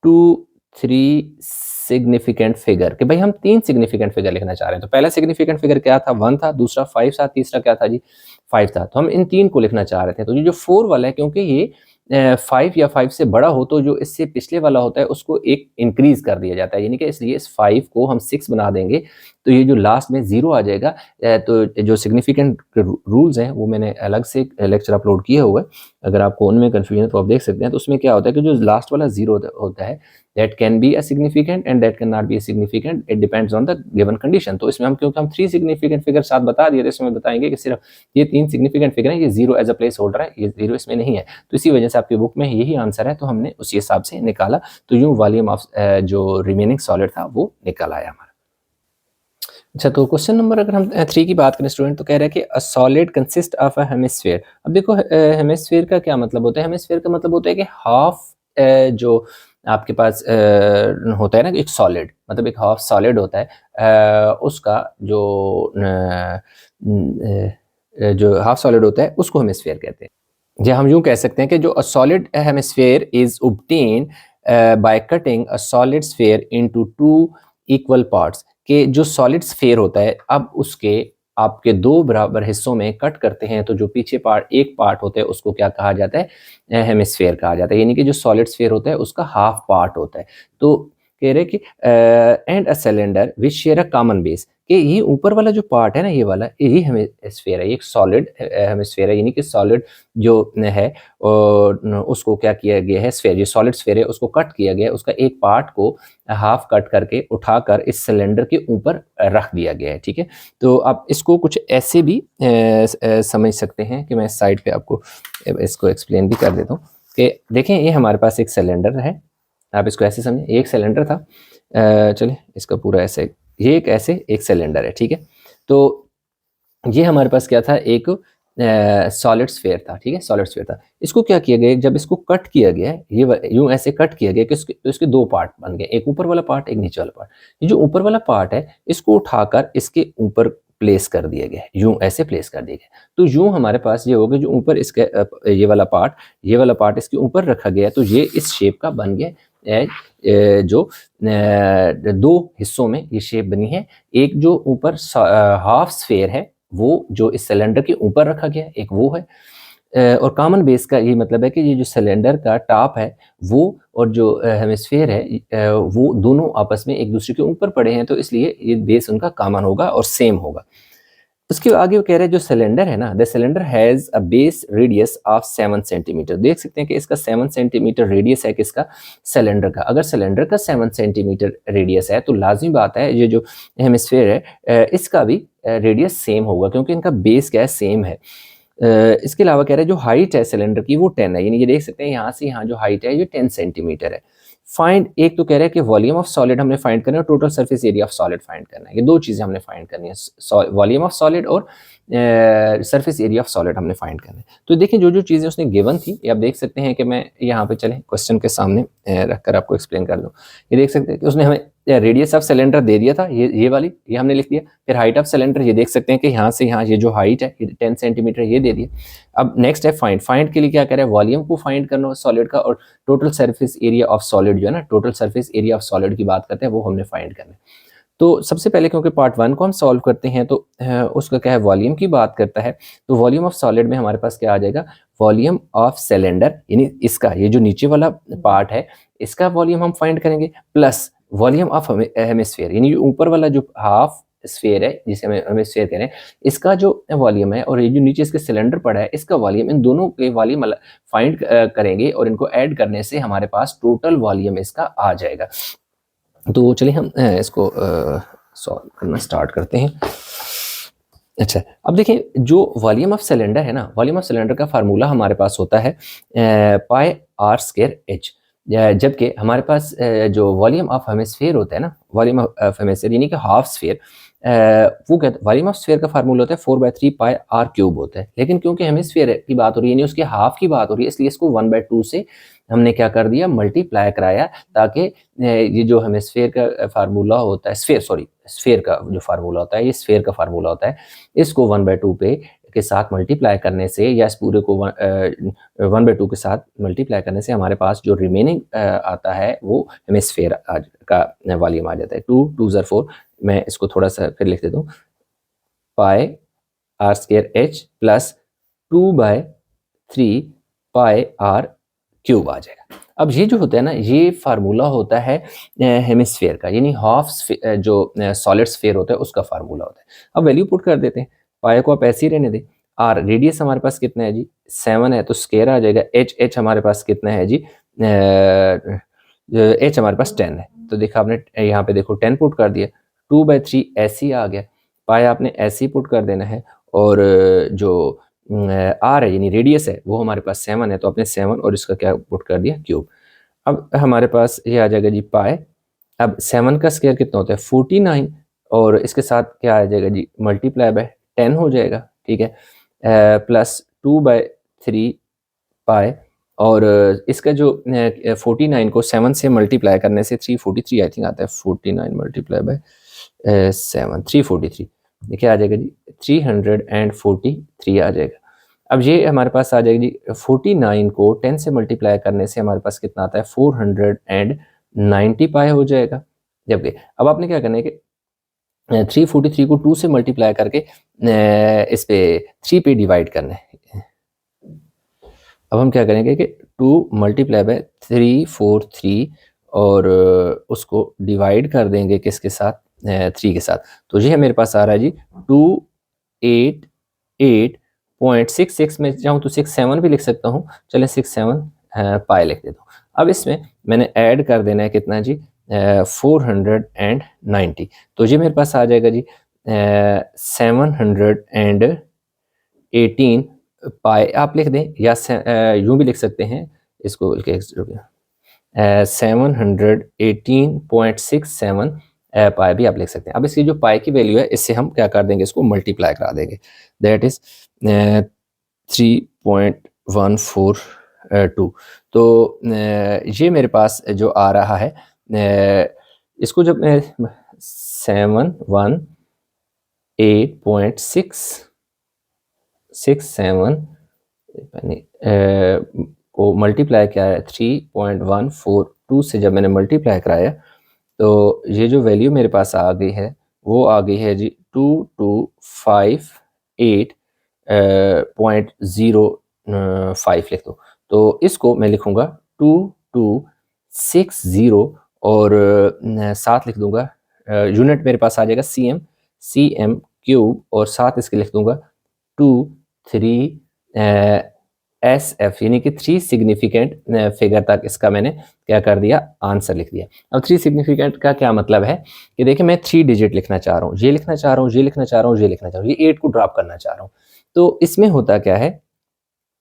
2-3 सिग्निफिकेंट फिगर, कि भाई हम 3 सिग्निफिकेंट फिगर लिखना चाह रहे हैं। तो पहला सिग्निफिकेंट फिगर क्या था 1 था, दूसरा 5 था, तीसरा क्या था जी 5 था, तो हम इन 3 को लिखना चाह रहे थे। तो ये जो 4 वाला है, क्योंकि ये 5 या 5 से बड़ा हो तो जो इससे पिछले वाला होता है उसको एक इंक्रीज कर दिया जाता है, यानी कि इसलिए इस 5 को हम 6 बना देंगे, तो ये जो लास्ट में 0 आ जाएगा। तो जो सिग्निफिकेंट रूल्स हैं वो मैंने अलग से लेक्चर अपलोड किया हुआ है, अगर आपको उनमें कन्फ्यूजन है तो आप देख सकते हैं। तो उसमें क्या होता है कि जो लास्ट वाला 0 होता है that can be a significant and that cannot be a significant, it depends on the given condition। तो इसमें हम क्योंकि हम 3 significant फिगर साथ बता दिए, तो इसमें बताएंगे कि सिर्फ ये 3 significant फिगर है, ये 0 एज अ प्लेस होल्डर है, ये 0 इसमें नहीं है, तो इसी वजह से आपकी बुक में यही आंसर है, तो हमने उसी हिसाब से निकाला। तो यूँ वॉल्यूम ऑफ जो रिमेनिंग सॉलिड था वो निकल आया हमारा। अच्छा, तो क्वेश्चन नंबर अगर हम 3 की बात करें स्टूडेंट, तो कह रहा है कि a solid consist of a hemisphere. अब देखो हेमिस्फीयर का क्या मतलब होता है, हेमिस्फीयर का मतलब होता है कि हाफ जो आपके पास होता है ना एक सॉलिड, मतलब एक हाफ सॉलिड होता है, उसका जो हाफ सॉलिड होता है उसको हेमिस्फीयर कहते हैं। या हम यूं कह सकते हैं कि जो a solid hemisphere is obtained by cutting a solid sphere into two equal parts, कि जो सॉलिड स्फीयर होता है अब उसके आपके दो बराबर हिस्सों में कट करते हैं तो जो पीछे पार्ट एक पार्ट होता है उसको क्या कहा जाता है, हेमिस्फीयर कहा जाता है, यानी कि जो सॉलिड स्फीयर होता है उसका हाफ पार्ट होता है। तो कह रहे कि and a cylinder which share a common base, कि ये ऊपर वाला जो पार्ट है ना, ये वाला यही हेमिस्फीयर है, ये एक सॉलिड हेमिस्फीयर है, यानी कि सॉलिड जो है और उसको क्या किया गया है, स्फीयर जो सॉलिड स्फीयर है उसको कट किया गया है, उसका एक पार्ट को हाफ कट करके उठाकर इस सिलेंडर के ऊपर रख दिया गया है। ठीक है, तो आप इसको कुछ ऐसे भी समझ सकते हैं कि मैं साइड पे आपको इसको एक्सप्लेन भी कर देता हूँ कि देखें ये हमारे पास एक सिलेंडर है, आप इसको ऐसे समझें, एक सिलेंडर था, चलिए इसका पूरा ऐसे, ये एक ऐसे एक सिलेंडर है। ठीक है, तो ये हमारे पास क्या था, एक सॉलिड स्फीयर था। ठीक है, सॉलिड स्फीयर था, इसको क्या किया गया, जब इसको कट किया गया, ये यूं ऐसे कट किया गया कि तो इसके दो पार्ट बन गए, एक ऊपर वाला पार्ट एक नीचे वाला पार्ट। ये जो ऊपर वाला पार्ट है इसको उठाकर इसके ऊपर प्लेस कर दिया गया, यूं ऐसे प्लेस कर दिया गया। तो यूं हमारे पास ये हो गया, जो ऊपर इसके ये वाला पार्ट इसके ऊपर रखा गया, तो ये इस शेप का बन गया, जो दो हिस्सों में ये शेप बनी है। एक जो ऊपर हाफ स्फीयर है वो जो इस सिलेंडर के ऊपर रखा गया, एक वो है, और कॉमन बेस का ये मतलब है कि ये जो सिलेंडर का टॉप है वो और जो हेमिस्फीयर है वो दोनों आपस में एक दूसरे के ऊपर पड़े हैं, तो इसलिए ये बेस उनका कॉमन होगा और सेम होगा। उसके आगे वो कह रहे हैं जो सिलेंडर है ना, the cylinder has a base radius of 7 centimetre. देख सकते हैं कि इसका 7 सेंटीमीटर रेडियस है किसका, सिलेंडर का। अगर सिलेंडर का 7 सेंटीमीटर रेडियस है तो लाजमी बात है ये जो हेमिस्फीयर है इसका भी रेडियस सेम होगा, क्योंकि इनका बेस क्या है, सेम है। इसके अलावा कह रहे हैं जो हाइट है सिलेंडर की वो 10 है, यानी ये देख सकते हैं यहाँ से यहाँ जो हाइट है ये 10 सेंटीमीटर है। फाइंड, एक तो कह रहा है कि वॉल्यूम ऑफ सॉलिड हमने फाइंड करना है, total surface area of solid find करना है, ये दो चीजें हमने फाइंड करनी है, वॉल्यूम ऑफ सॉलिड और सरफेस एरिया ऑफ सॉलिड हमने फाइंड करना है। तो देखिए जो जो चीजें उसने गिवन थी ये आप देख सकते हैं कि मैं यहाँ पे चले क्वेश्चन के सामने रखकर आपको एक्सप्लेन कर दूं। ये देख सकते हैं कि उसने हमें रेडियस ऑफ सिलेंडर दे दिया था, ये वाली ये हमने लिख दिया। फिर हाइट ऑफ सिलेंडर ये देख सकते हैं कि यहाँ से यहाँ ये जो हाइट है ये 10 सेंटीमीटर ये दे दिया। अब नेक्स्ट है फाइंड, फाइंड के लिए क्या करें, वॉल्यूम को फाइंड करना सॉलिड का, और total surface area of solid जो है ना, total surface area of solid की बात करते हैं वो हमने फाइंड करना है। तो सबसे पहले क्योंकि पार्ट 1 को हम सॉल्व करते हैं तो उसका क्या है, वॉल्यूम की बात करता है, तो वॉल्यूम ऑफ सॉलिड में हमारे पास क्या आ जाएगा, वॉल्यूम ऑफ सिलेंडर, यानी इसका ये जो नीचे वाला पार्ट है इसका वॉल्यूम हम फाइंड करेंगे, प्लस वॉल्यूम ऑफ हेमिस्फीयर, यानी ऊपर वाला जो हाफ स्फीयर है जिसे हम हेमिस्फीयर कह रहे हैं, इसका जो वॉल्यूम है और ये जो नीचे इसके सिलेंडर पड़ा है इसका वॉल्यूम, इन दोनों के वॉल्यूम फाइंड करेंगे और इनको ऐड करने से हमारे पास टोटल वॉल्यूम इसका आ जाएगा। तो चलिए हम इसको सॉल्व करना स्टार्ट करते हैं। अच्छा, अब देखिए जो वॉल्यूम ऑफ सिलेंडर है ना, वॉल्यूम ऑफ सिलेंडर का फार्मूला हमारे पास होता है पाई आर स्क्वायर एच, जबकि हमारे पास जो वॉल्यूम ऑफ हेमिस्फीयर होता है ना, वॉल्यूम ऑफ हेमिस्फीयर यानी कि हाफ स्फीयर, वो कहते हैं वॉल्यूम ऑफ स्फीयर का फार्मूला होता है 4/3 पाई आर क्यूब होता है, लेकिन क्योंकि हेमिस्फीयर की बात हो रही है यानी उसके हाफ की बात हो रही है, इसलिए इसको 1/2 से हमने क्या कर दिया, मल्टीप्लाई कराया, ताकि ये जो हेमिस्फीयर का फार्मूला होता है, स्फीयर का जो फार्मूला होता है, ये स्फीयर का फार्मूला होता है, इसको 1/2 पे के साथ मल्टीप्लाई करने से, या इस पूरे को 1/2 के साथ मल्टीप्लाई करने से हमारे पास जो रिमेनिंग आता है वो हेमिस्फीयर का वॉल्यूम आ जाता है। 2 2 ज़र 4, मैं इसको थोड़ा सा फिर लिख देता हूँ, pi r square h plus 2/3 pi r cube आ जाएगा। अब ये जो होता है ना, ये फार्मूला होता है हेमिस्फीयर का, यानी हाफ जो सॉलिड स्फीयर होता है उसका फार्मूला होता है। अब वैल्यू पुट कर देते हैं, पाई को आप ऐसे ही रहने दें, आर रेडियस हमारे पास कितना है जी, 7 है तो स्क्वायर आ जाएगा, एच हमारे पास कितना है जी, एच हमारे पास 10 है, तो देखा आपने यहाँ पे देखो 10 पुट कर दिया, 2/3 ऐसे ही आ गया, पाई आपने ऐसे ही पुट कर देना है, और जो आर है यानी रेडियस है वो हमारे पास 7 है, तो आपने 7 और इसका क्या पुट कर दिया, क्यूब। अब हमारे पास ये आ जाएगा जी पाई, अब 7 का स्क्वायर कितना होता है 49, और इसके साथ क्या आ जाएगा जी, मल्टीप्लाई बाय 10 हो जाएगा, ठीक है, प्लस 2/3 पाई और इसका जो 49 को 7 से मल्टीप्लाई करने से 343 आई थिंक आता है। 49 मल्टीप्लाई बाय 7 343, देखिए आ जाएगा जी 343 आ जाएगा। अब ये हमारे पास आ जाएगी जी 49 को 10 से मल्टीप्लाई करने से हमारे पास कितना आता है 490 पाई हो जाएगा। जबकि अब आपने क्या करना है कि 343 को 2 से मल्टीप्लाई करके इस पे 3 पे डिवाइड करना है। अब हम क्या करेंगे कि 2 मल्टीप्लाई बाय 343 और उसको डिवाइड कर देंगे किसके साथ 3 के साथ। तो ये मेरे पास आ रहा है जी 288.66 में चाहूँ तो 67 भी लिख सकता हूँ, चलें 67 पाई लिख देता हूँ। अब इसमें मैंने ऐड कर देना है कितना जी 490, तो ये मेरे पास आ जाएगा जी 718 पाई आप लिख दें, या यूं भी लिख सकते हैं इसको 718.67 पाई भी आप लिख सकते हैं। अब इसकी जो पाई की वैल्यू है इससे हम क्या कर देंगे, इसको मल्टीप्लाई करा देंगे, दैट इज 3.142। तो ये मेरे पास जो आ रहा है इसको जब मैं 718.67 को मल्टीप्लाई किया है 3.142 से, जब मैंने मल्टीप्लाई कराया तो ये जो वैल्यू मेरे पास आ गई है वो आ गई है जी 2258.05 लिख दो। तो इसको मैं लिखूंगा 2260 और साथ लिख दूंगा यूनिट मेरे पास आ जाएगा cm क्यूब, और साथ इसके लिख दूंगा 23 SF, यानी कि 3 सिग्निफिकेंट फिगर तक इसका मैंने क्या कर दिया, आंसर लिख दिया। अब 3 सिग्निफिकेंट का क्या मतलब है कि देखिए मैं 3 डिजिट लिखना चाह रहा हूँ, ये लिखना चाह रहा हूँ, ये लिखना चाह रहा हूँ, ये लिखना चाह रहा हूँ, ये 8 को ड्रॉप करना चाह रहा हूँ। तो इसमें होता क्या है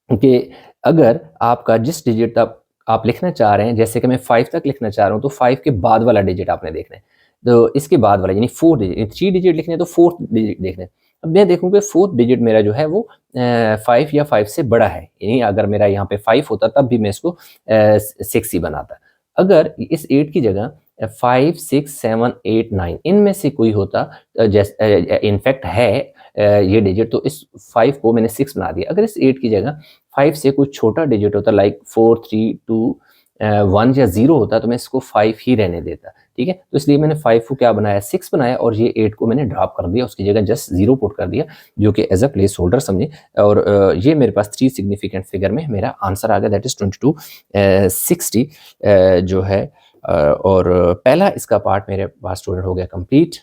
कि अगर आपका जिस डिजिट तक आप लिखना चाह रहे हैं, जैसे कि मैं 5 तक लिखना चाह रहा हूँ, तो 5 के बाद वाला डिजिट आपने देखना है, तो इसके बाद वाला यानी 4 डिजिट, 3 डिजिट लिखने हैं तो 4th डिजिट देखना है। अब मैं देखूंगा 4th डिजिट मेरा जो है वो 5 या 5 से बड़ा है, यानी अगर मेरा यहाँ पे 5 होता तब भी मैं इसको 6 ही बनाता। अगर इस 8 की जगह 5 6 7 8 9 इनमें से कोई होता, जैसे इनफैक्ट है ये डिजिट, तो इस 5 को मैंने 6 बना दिया। अगर इस 8 की जगह 5 से कुछ छोटा डिजिट होता, लाइक 4 3 2 1 या 0 होता, तो मैं इसको 5 ही रहने देता। ठीक है, तो इसलिए मैंने 5 को क्या बनाया, 6 बनाया, और ये 8 को मैंने ड्रॉप कर दिया, उसकी जगह जस्ट 0 पुट कर दिया, जो कि एज अ प्लेस होल्डर समझे। और ये मेरे पास 3 सिग्निफिकेंट फिगर में मेरा आंसर आ गया, दैट इज 2260 जो है। और पहला इसका पार्ट मेरे पास स्टूडेंट हो गया कंप्लीट।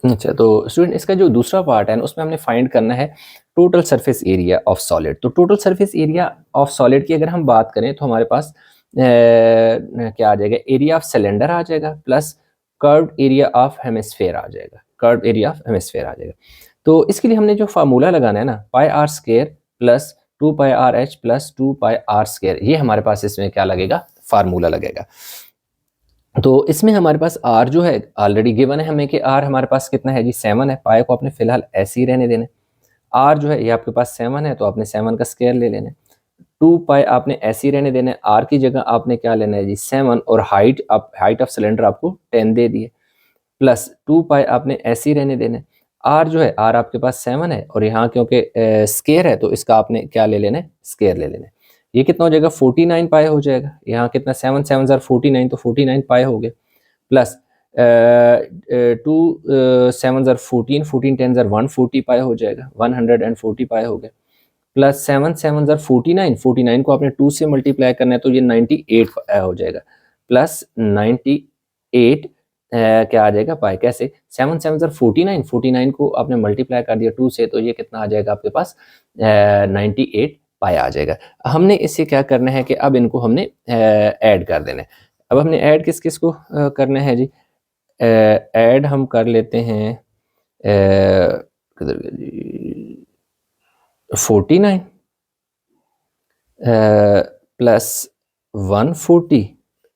अच्छा, तो स्टूडेंट इसका जो दूसरा पार्ट है उसमें हमने फाइंड करना है total surface area of solid. तो total surface area of solid की अगर हम बात करें तो हमारे पास क्या आ जाएगा, एरिया ऑफ सिलेंडर आ जाएगा plus curved area of hemisphere आ जाएगा, कर्व्ड एरिया ऑफ हेमिस्फेयर आ जाएगा। तो इसके लिए हमने जो फार्मूला लगाना है ना, pi r square plus 2 pi r h plus 2 pi r square, ये हमारे पास इसमें क्या लगेगा, फार्मूला लगेगा। तो इसमें हमारे पास r जो है ऑलरेडी गिवन है हमें कि r हमारे पास कितना है जी 7 है, पाई को आपने फिलहाल ऐसे ही रहने देना है। r जो है ये आपके पास 7 है, तो आपने 7 का स्क्वायर ले लेना है। 2 पाई आपने ऐसे ही रहने देना है, r की जगह आपने क्या लेना है जी 7, और हाइट ऑफ सिलेंडर आपको 10 दे दी है, प्लस 2 पाई आपने ऐसे ही रहने देना है। r जो है r आपके पास 7 है, और यहाँ क्योंकि स्क्वायर है तो इसका आपने क्या ले लेना है, स्क्वायर ले लेना है। ये कितना हो जाएगा, 49 पाई हो जाएगा। यहाँ कितना 7 7 49, तो 49 पाई हो गया, प्लस 2 7 14 14 10 140 पाई हो जाएगा, 140 पाई हो गया, प्लस 7 7 49 49 को आपने 2 से मल्टीप्लाई करना है तो ये 98 हो जाएगा, प्लस 98 क्या आ जाएगा पाई, कैसे 7 7 49 49 को आपने मल्टीप्लाई कर दिया 2 से, तो ये कितना आ जाएगा आपके पास 98 पाई आ जाएगा। हमने इससे क्या करना है कि अब इनको हमने ऐड कर देना है। अब हमने ऐड किस किस को करना है जी, ऐड हम कर लेते हैं किधर गया जी 49 प्लस 140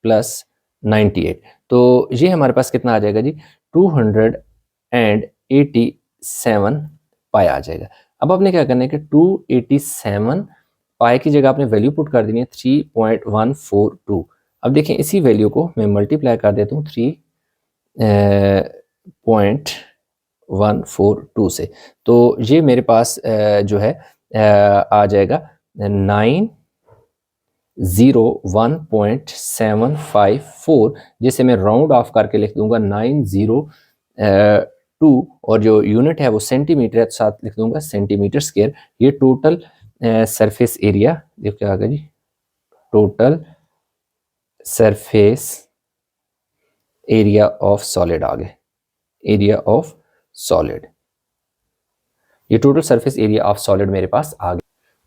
प्लस 98, तो ये हमारे पास कितना आ जाएगा जी 287 पाई आ जाएगा। अब आपने क्या करना है कि 287 पाई की जगह आपने वैल्यू पुट कर देनी है 3.142। अब देखें इसी वैल्यू को मैं मल्टीप्लाई कर देता हूँ 3.142 से, तो ये मेरे पास जो है आ जाएगा 901.754, जिसे मैं राउंड ऑफ करके लिख दूंगा 902, और जो यूनिट है वो सेंटीमीटर है, साथ लिख दूंगा सेंटीमीटर स्क्वायर। ये टोटल सरफेस एरिया, देखो क्या आ गया जी, total surface area of solid आ गए, एरिया ऑफ सॉलिड, ये total surface area of solid मेरे पास आ गया।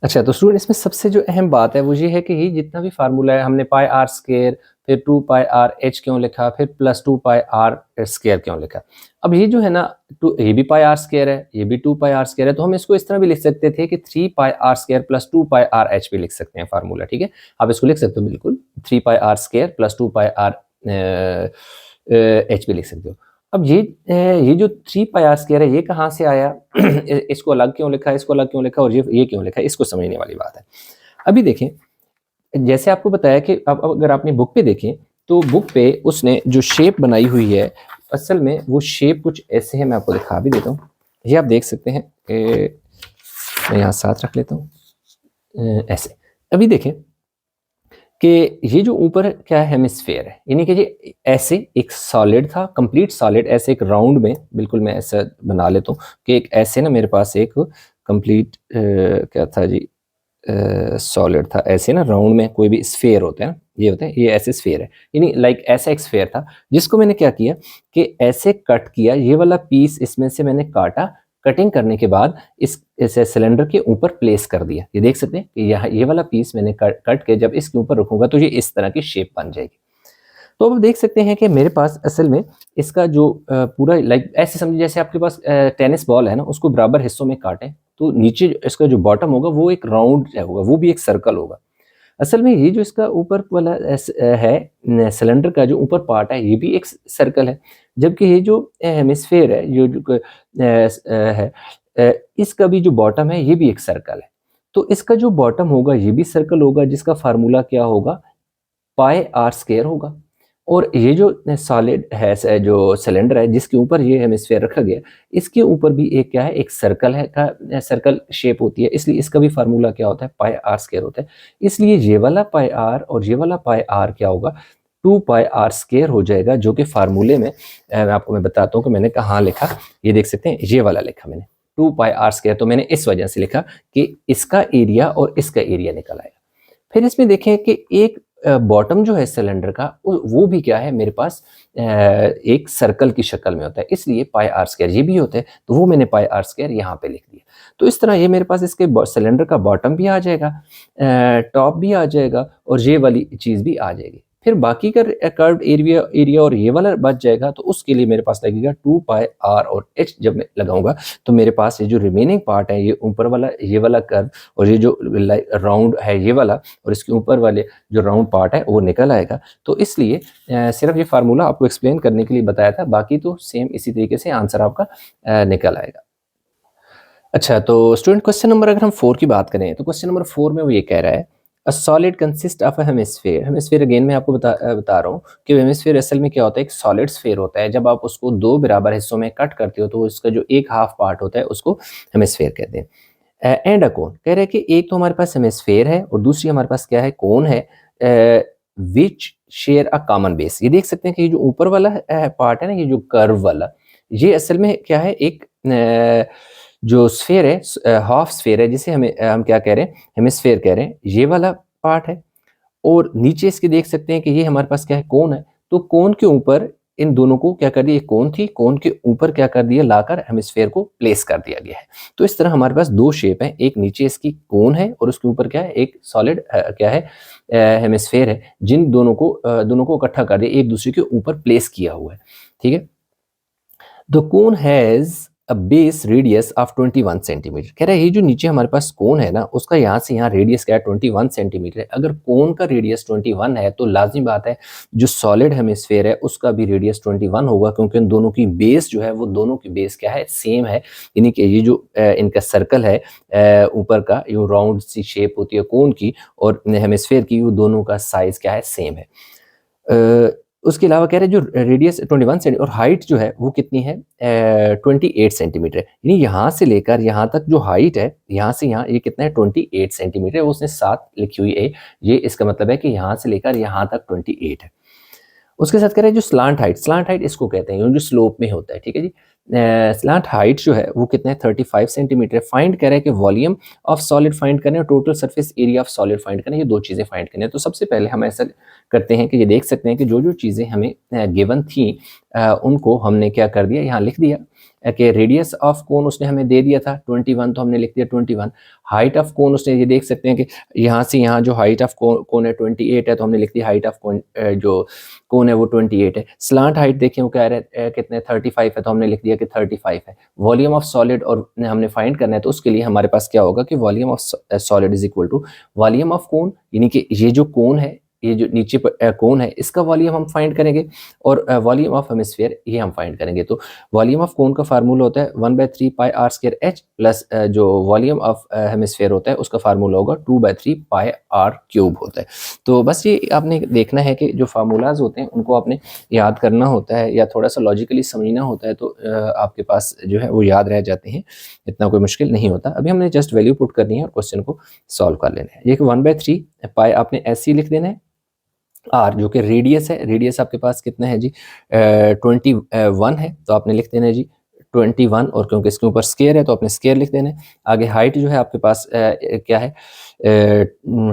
अच्छा, तो स्टूडेंट इसमें सबसे जो अहम बात है वो ये है कि ये जितना भी फार्मूला है, हमने पाई आर स्क्वायर, फिर 2 पाई आर एच क्यों लिखा, फिर प्लस 2 पाई आर स्क्वायर क्यों लिखा। अब ये जो है ना, ये भी पाई आर स्क्वायर है, ये भी 2 पाई आर स्क्वायर है, तो हम इसको इस तरह भी लिख सकते थे कि 3 pi r square plus 2 pi r h भी लिख सकते हैं फार्मूला, ठीक है। आप इसको लिख सकते हो बिल्कुल, 3 pi r square plus 2 pi r h भी लिख सकते हो। अब ये जो 3 पाई आर स्क्वायर है, ये कहाँ से आया इसको अलग क्यों लिखा, इसको अलग क्यों लिखा, और ये क्यों लिखा, इसको समझने वाली बात है। अभी देखें, जैसे आपको बताया कि अब अगर आपने बुक पे देखें, तो बुक पे उसने जो शेप बनाई हुई है, असल में वो शेप कुछ ऐसे है, मैं आपको दिखा भी देता हूँ। ये आप देख सकते हैं, मैं यहाँ साथ रख लेता हूँ ऐसे। अभी देखें कि ये जो ऊपर क्या है, हेमिस्फेयर है, यानी कि ये ऐसे एक सॉलिड था, कंप्लीट सॉलिड, ऐसे एक राउंड में, बिल्कुल मैं ऐसा बना लेता हूँ कि एक ऐसे ना मेरे पास एक कंप्लीट क्या था जी, सॉलिड था, ऐसे ना राउंड में कोई भी स्फेयर होता है ना, ये होता है, ये ऐसे स्फेयर है, यानी लाइक ऐसा एक स्फेयर था, जिसको मैंने क्या किया कि ऐसे कट किया, ये वाला पीस इसमें से मैंने काटा, कटिंग करने के बाद इस सिलेंडर के ऊपर प्लेस कर दिया। ये देख सकते हैं कि यहाँ ये वाला पीस मैंने कट के जब इसके ऊपर रखूंगा तो ये इस तरह की शेप बन जाएगी। तो अब देख सकते हैं कि मेरे पास असल में इसका जो पूरा लाइक ऐसे समझिए जैसे आपके पास टेनिस बॉल है ना, उसको बराबर हिस्सों में काटें, तो नीचे इसका जो बॉटम होगा वो एक राउंड होगा, वो भी एक सर्कल होगा। असल में ये जो इसका ऊपर वाला है सिलेंडर का जो ऊपर पार्ट है, ये भी एक सर्कल है, जबकि ये जो हेमिस्फेयर है, है इसका भी जो बॉटम है ये भी एक सर्कल है। तो इसका जो बॉटम होगा ये भी सर्कल होगा, जिसका फार्मूला क्या होगा, पाई आर स्क्वायर होगा। और ये जो सॉलिड है, जो सिलेंडर है जिसके ऊपर ये हेमिस्फेयर रखा गया, इसके ऊपर भी एक क्या है, एक सर्कल है का सर्कल शेप होती है, इसलिए इसका भी फार्मूला क्या होता है, पाई आर स्क्वायर होता है। इसलिए ये वाला पाई आर और ये वाला पाई आर क्या होगा, 2 पाई आर स्क्वायर हो जाएगा, जो कि फार्मूले में आपको मैं बताता हूँ कि मैंने कहाँ लिखा। ये देख सकते हैं, ये वाला लिखा मैंने 2 पाई आर स्क्वायर, तो मैंने इस वजह से लिखा कि इसका एरिया और इसका एरिया निकल आएगा। फिर इसमें देखें कि एक बॉटम जो है सिलेंडर का, वो भी क्या है मेरे पास एक सर्कल की शक्ल में होता है, इसलिए पाई आर स्क्वायर ये भी होता है, तो वो मैंने पाई आर स्क्वायर यहाँ पे लिख दिया। तो इस तरह ये मेरे पास इसके सिलेंडर का बॉटम भी आ जाएगा, टॉप भी आ जाएगा, और ये वाली चीज़ भी आ जाएगी। फिर बाकी का कर्व्ड एरिया और ये वाला बच जाएगा, तो उसके लिए मेरे पास लगेगा 2 पाई आर और एच जब मैं लगाऊंगा, तो मेरे पास ये जो रिमेनिंग पार्ट है, ये ऊपर वाला ये वाला कर्व, और ये जो राउंड है ये वाला, और इसके ऊपर वाले जो राउंड पार्ट है वो निकल आएगा। तो इसलिए सिर्फ ये फार्मूला आपको एक्सप्लेन करने के लिए बताया था, बाकी तो सेम इसी तरीके से आंसर आपका निकल आएगा। अच्छा, तो स्टूडेंट क्वेश्चन नंबर अगर हम 4 की बात करें, तो क्वेश्चन नंबर 4 में वो ये कह रहा है, a solid consist of a hemisphere. Hemisphere again मैं आपको बता रहा हूँ कि हेमिस्फेयर असल में क्या होता है, एक सॉलिड स्फेयर होता है। जब आप उसको 2 बराबर हिस्सों में कट करते हो, तो इसका जो एक हाफ पार्ट होता है उसको हेमिस्फेयर कहते हैं। एंड अ कोन, कह रहे हैं कि एक तो हमारे पास हेमिस्फेयर है और दूसरी हमारे पास क्या है, कोन है, विच शेयर अ कॉमन बेस। ये देख सकते हैं कि ये जो ऊपर वाला पार्ट है ना, ये जो कर्व वाला, ये असल में क्या है, एक जो स्फेयर है, हाफ स्फेयर है, जिसे हम क्या कह रहे हैं, हेमिस्फेयर कह रहे हैं, ये वाला पार्ट है। और नीचे इसके देख सकते हैं कि ये हमारे पास क्या है, कोन है। तो कोन के ऊपर इन दोनों को क्या कर दिया, कोन थी, कोन के ऊपर क्या कर दिया, लाकर हेमिस्फेयर को प्लेस कर दिया गया है। तो इस तरह हमारे पास 2 शेप है, एक नीचे इसकी कोन है और उसके ऊपर क्या है, एक सॉलिड क्या है, हेमिस्फेयर है, जिन दोनों को इकट्ठा कर दिया, एक दूसरे के ऊपर प्लेस किया हुआ है, ठीक है। The cone has a base radius of 21 centimetre. कह रहा है ये जो नीचे हमारे पास कोन है ना, उसका यहाँ से यहाँ रेडियस क्या है 21 सेंटीमीटर है। अगर कोन का रेडियस 21 है तो लाजमी बात है जो सॉलिड हेमिस्फेयर है उसका भी रेडियस 21 होगा, क्योंकि इन दोनों की बेस जो है वो दोनों की बेस क्या है सेम है। यानी कि ये जो इनका सर्कल है ऊपर का, ये राउंड सी शेप होती है कोन की और हेमिस्फेयर की, वो दोनों का साइज क्या है सेम है। उसके अलावा कह रहे हैं जो रेडियस 21 सेंटी और हाइट जो है वो कितनी है 28 सेंटीमीटर है। यानी यहाँ से लेकर यहाँ तक जो हाइट है, यहाँ से यहाँ ये कितना है 28 सेंटीमीटर है। उसने 7 लिखी हुई है, ये इसका मतलब है कि यहाँ से लेकर यहाँ तक 28 है। उसके साथ कह रहे हैं जो स्लांट हाइट इसको कहते हैं जो स्लोप में होता है, ठीक है जी। स्लांट हाइट जो है वो कितना है 35 सेंटीमीटर। फाइंड कर रहे हैं कि वॉल्यूम ऑफ सॉलिड फाइंड करने और total surface area of solid find करने, ये दो चीज़ें फाइंड करने हैं। तो सबसे पहले हम ऐसा करते हैं कि ये देख सकते हैं कि जो जो चीज़ें हमें गिवन थी उनको हमने क्या कर दिया, यहाँ लिख दिया कि रेडियस ऑफ कोन उसने हमें दे दिया था 21, तो हमने लिख दिया 21। हाइट ऑफ कोन उसने, ये देख सकते हैं कि यहाँ से यहाँ जो हाइट ऑफ कोन है 28 है, तो हमने लिख दिया हाइट ऑफ कोन जो कोन है वो 28 है। स्लांट हाइट देखें वो कह रहे हैं कितने 35 है, तो हमने लिख दिया कि 35 है। वॉल्यूम ऑफ सॉलिड और हमने फाइंड करना है, तो उसके लिए हमारे पास क्या होगा कि volume of solid is equal to volume of cone, यानी कि ये जो कोन है, ये जो नीचे कोन है इसका वॉल्यूम हम फाइंड करेंगे और वॉल्यूम ऑफ हेमिस्फीयर ये हम फाइंड करेंगे। तो वॉल्यूम ऑफ कोन का फार्मूला होता है 1/3 पाई आर स्क्वायर एच प्लस जो वॉल्यूम ऑफ हेमिस्फीयर होता है उसका फार्मूला होगा 2/3 पाई आर क्यूब होता है। तो बस ये आपने देखना है कि जो फार्मूलाज होते हैं उनको आपने याद करना होता है या थोड़ा सा लॉजिकली समझना होता है, तो आपके पास जो है वो याद रह जाते हैं, इतना कोई मुश्किल नहीं होता। अभी हमने जस्ट वैल्यू पुट करनी है और क्वेश्चन को सॉल्व कर लेना है। ये 1/3 पाई आपने ऐसे ही लिख देना है। आर जो कि रेडियस है, रेडियस आपके पास कितना है जी 21 है, तो आपने लिख देना है जी 21, और क्योंकि इसके ऊपर स्केयर है तो आपने स्केयर लिख देना है। आगे हाइट जो है आपके पास क्या है,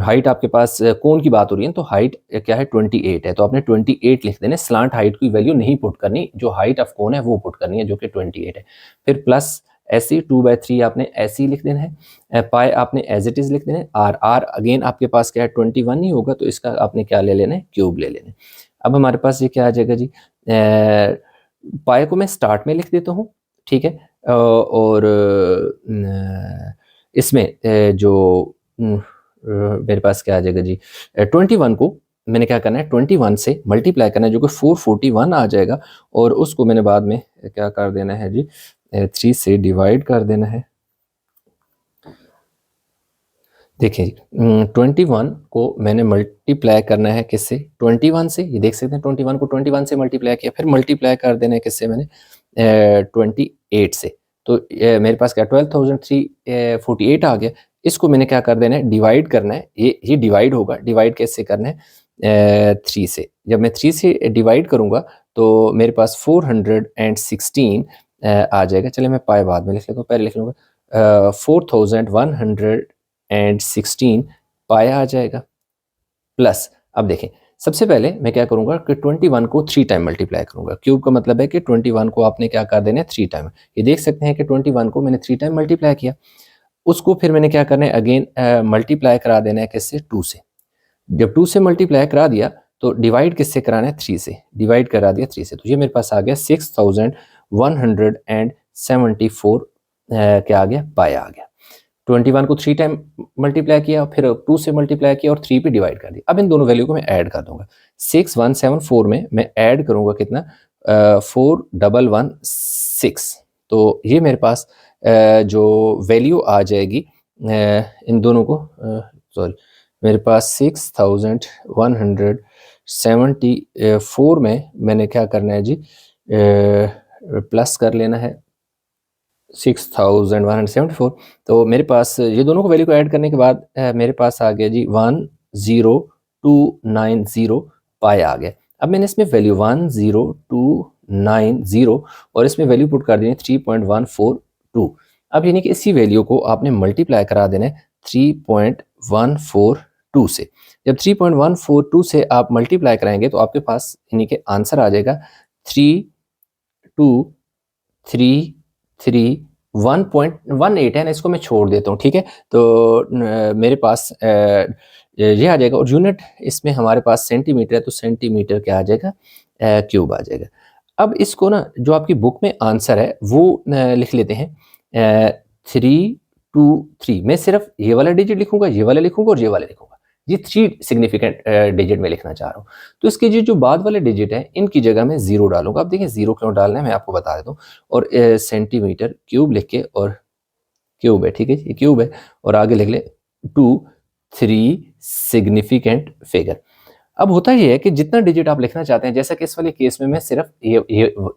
हाइट आपके पास कोन की बात हो रही है तो हाइट क्या है 28 है, तो आपने 28 लिख देना है। स्लांट हाइट की वैल्यू नहीं पुट करनी, जो हाइट ऑफ कोन है वो पुट करनी है जो कि 28 है। फिर प्लस ऐसे 2/3 आपने ऐसे ही लिख देना है। पाई आपने एज इट इज लिख देना है। आर अगेन आपके पास क्या है 21 ही होगा, तो इसका आपने क्या ले लेना है क्यूब ले लेना है। अब हमारे पास ये क्या आ जाएगा जी, पाई को मैं स्टार्ट में लिख देता हूँ, ठीक है। और इसमें जो मेरे पास क्या आ जाएगा जी 21 को मैंने क्या करना है 21 से मल्टीप्लाई करना है जो कि 441 आ जाएगा, और उसको मैंने बाद में क्या कर देना है जी 3 से डिवाइड कर देना है। देखिए 21 को मैंने मल्टीप्लाई करना है किससे 21 से, ये देख सकते हैं 21 को 21 से मल्टीप्लाई किया, फिर मल्टीप्लाई कर देना है किससे मैंने 28 से, तो मेरे पास क्या 12,348 आ गया। इसको मैंने क्या कर देना है डिवाइड करना है, ये डिवाइड होगा, डिवाइड कैसे करना है 3 से। जब मैं 3 से डिवाइड करूंगा तो मेरे पास 416 आ जाएगा। चलिए मैं पाई बाद में लिख लेता हूँ, पहले लिख लूँगा 4116 पाया आ जाएगा। प्लस अब देखें सबसे पहले मैं क्या करूंगा कि 21 को 3 टाइम मल्टीप्लाई करूंगा। क्यूब का मतलब है कि 21 को आपने क्या कर देना है 3 टाइम। ये देख सकते हैं कि 21 को मैंने 3 टाइम मल्टीप्लाई किया, उसको फिर मैंने क्या करना है अगेन मल्टीप्लाई करा देना है किससे 2 से। जब 2 से मल्टीप्लाई करा दिया तो डिवाइड किससे कराना है 3 से, डिवाइड करा दिया 3 से, तो ये मेरे पास आ गया 6174 क्या आ गया पाया आ गया। 21 को 3 टाइम मल्टीप्लाई किया, फिर 2 से मल्टीप्लाई किया और 3 पे डिवाइड कर दिया। अब इन दोनों वैल्यू को मैं ऐड कर दूंगा। 6174 में मैं ऐड करूंगा कितना 4116, तो ये मेरे पास जो वैल्यू आ जाएगी इन दोनों को सॉरी मेरे पास 6174 में मैंने क्या करना है जी प्लस कर लेना है 6174, तो मेरे पास ये दोनों को वैल्यू को ऐड करने के बाद मेरे पास आ गया जी 10290 पाई आ गया। अब मैंने इसमें वैल्यू 10290 और इसमें वैल्यू पुट कर दी है 3.142। अब यानी कि इसी वैल्यू को आपने मल्टीप्लाई करा देना है 3.142 से। जब 3.142 से आप मल्टीप्लाई कराएंगे तो आपके पास यानी कि आंसर आ जाएगा 3233.18 है ना, इसको मैं छोड़ देता हूँ, ठीक है। तो मेरे पास ये आ जाएगा, और यूनिट इसमें हमारे पास सेंटीमीटर है तो सेंटीमीटर क्या आ जाएगा क्यूब आ जाएगा। अब इसको ना जो आपकी बुक में आंसर है वो लिख लेते हैं 323। मैं सिर्फ ये वाला डिजिट लिखूंगा, ये वाला लिखूंगा और ये वाला लिखूंगा। ये 3 सिग्निफिकेंट डिजिट में लिखना चाह रहा हूँ। तो इसके जो बाद वाले डिजिट है इनकी जगह मैं 0 डालूंगा। अब देखिए 0 क्यों डालना है मैं आपको बता देता हूँ। और सेंटीमीटर क्यूब लिख के, और क्यूब है, ठीक है, ये क्यूब है, और आगे लिख ले 2 3 सिग्निफिकेंट फिगर। अब होता ये है कि जितना डिजिट आप लिखना चाहते हैं, जैसा कि इस वाले केस में मैं सिर्फ ये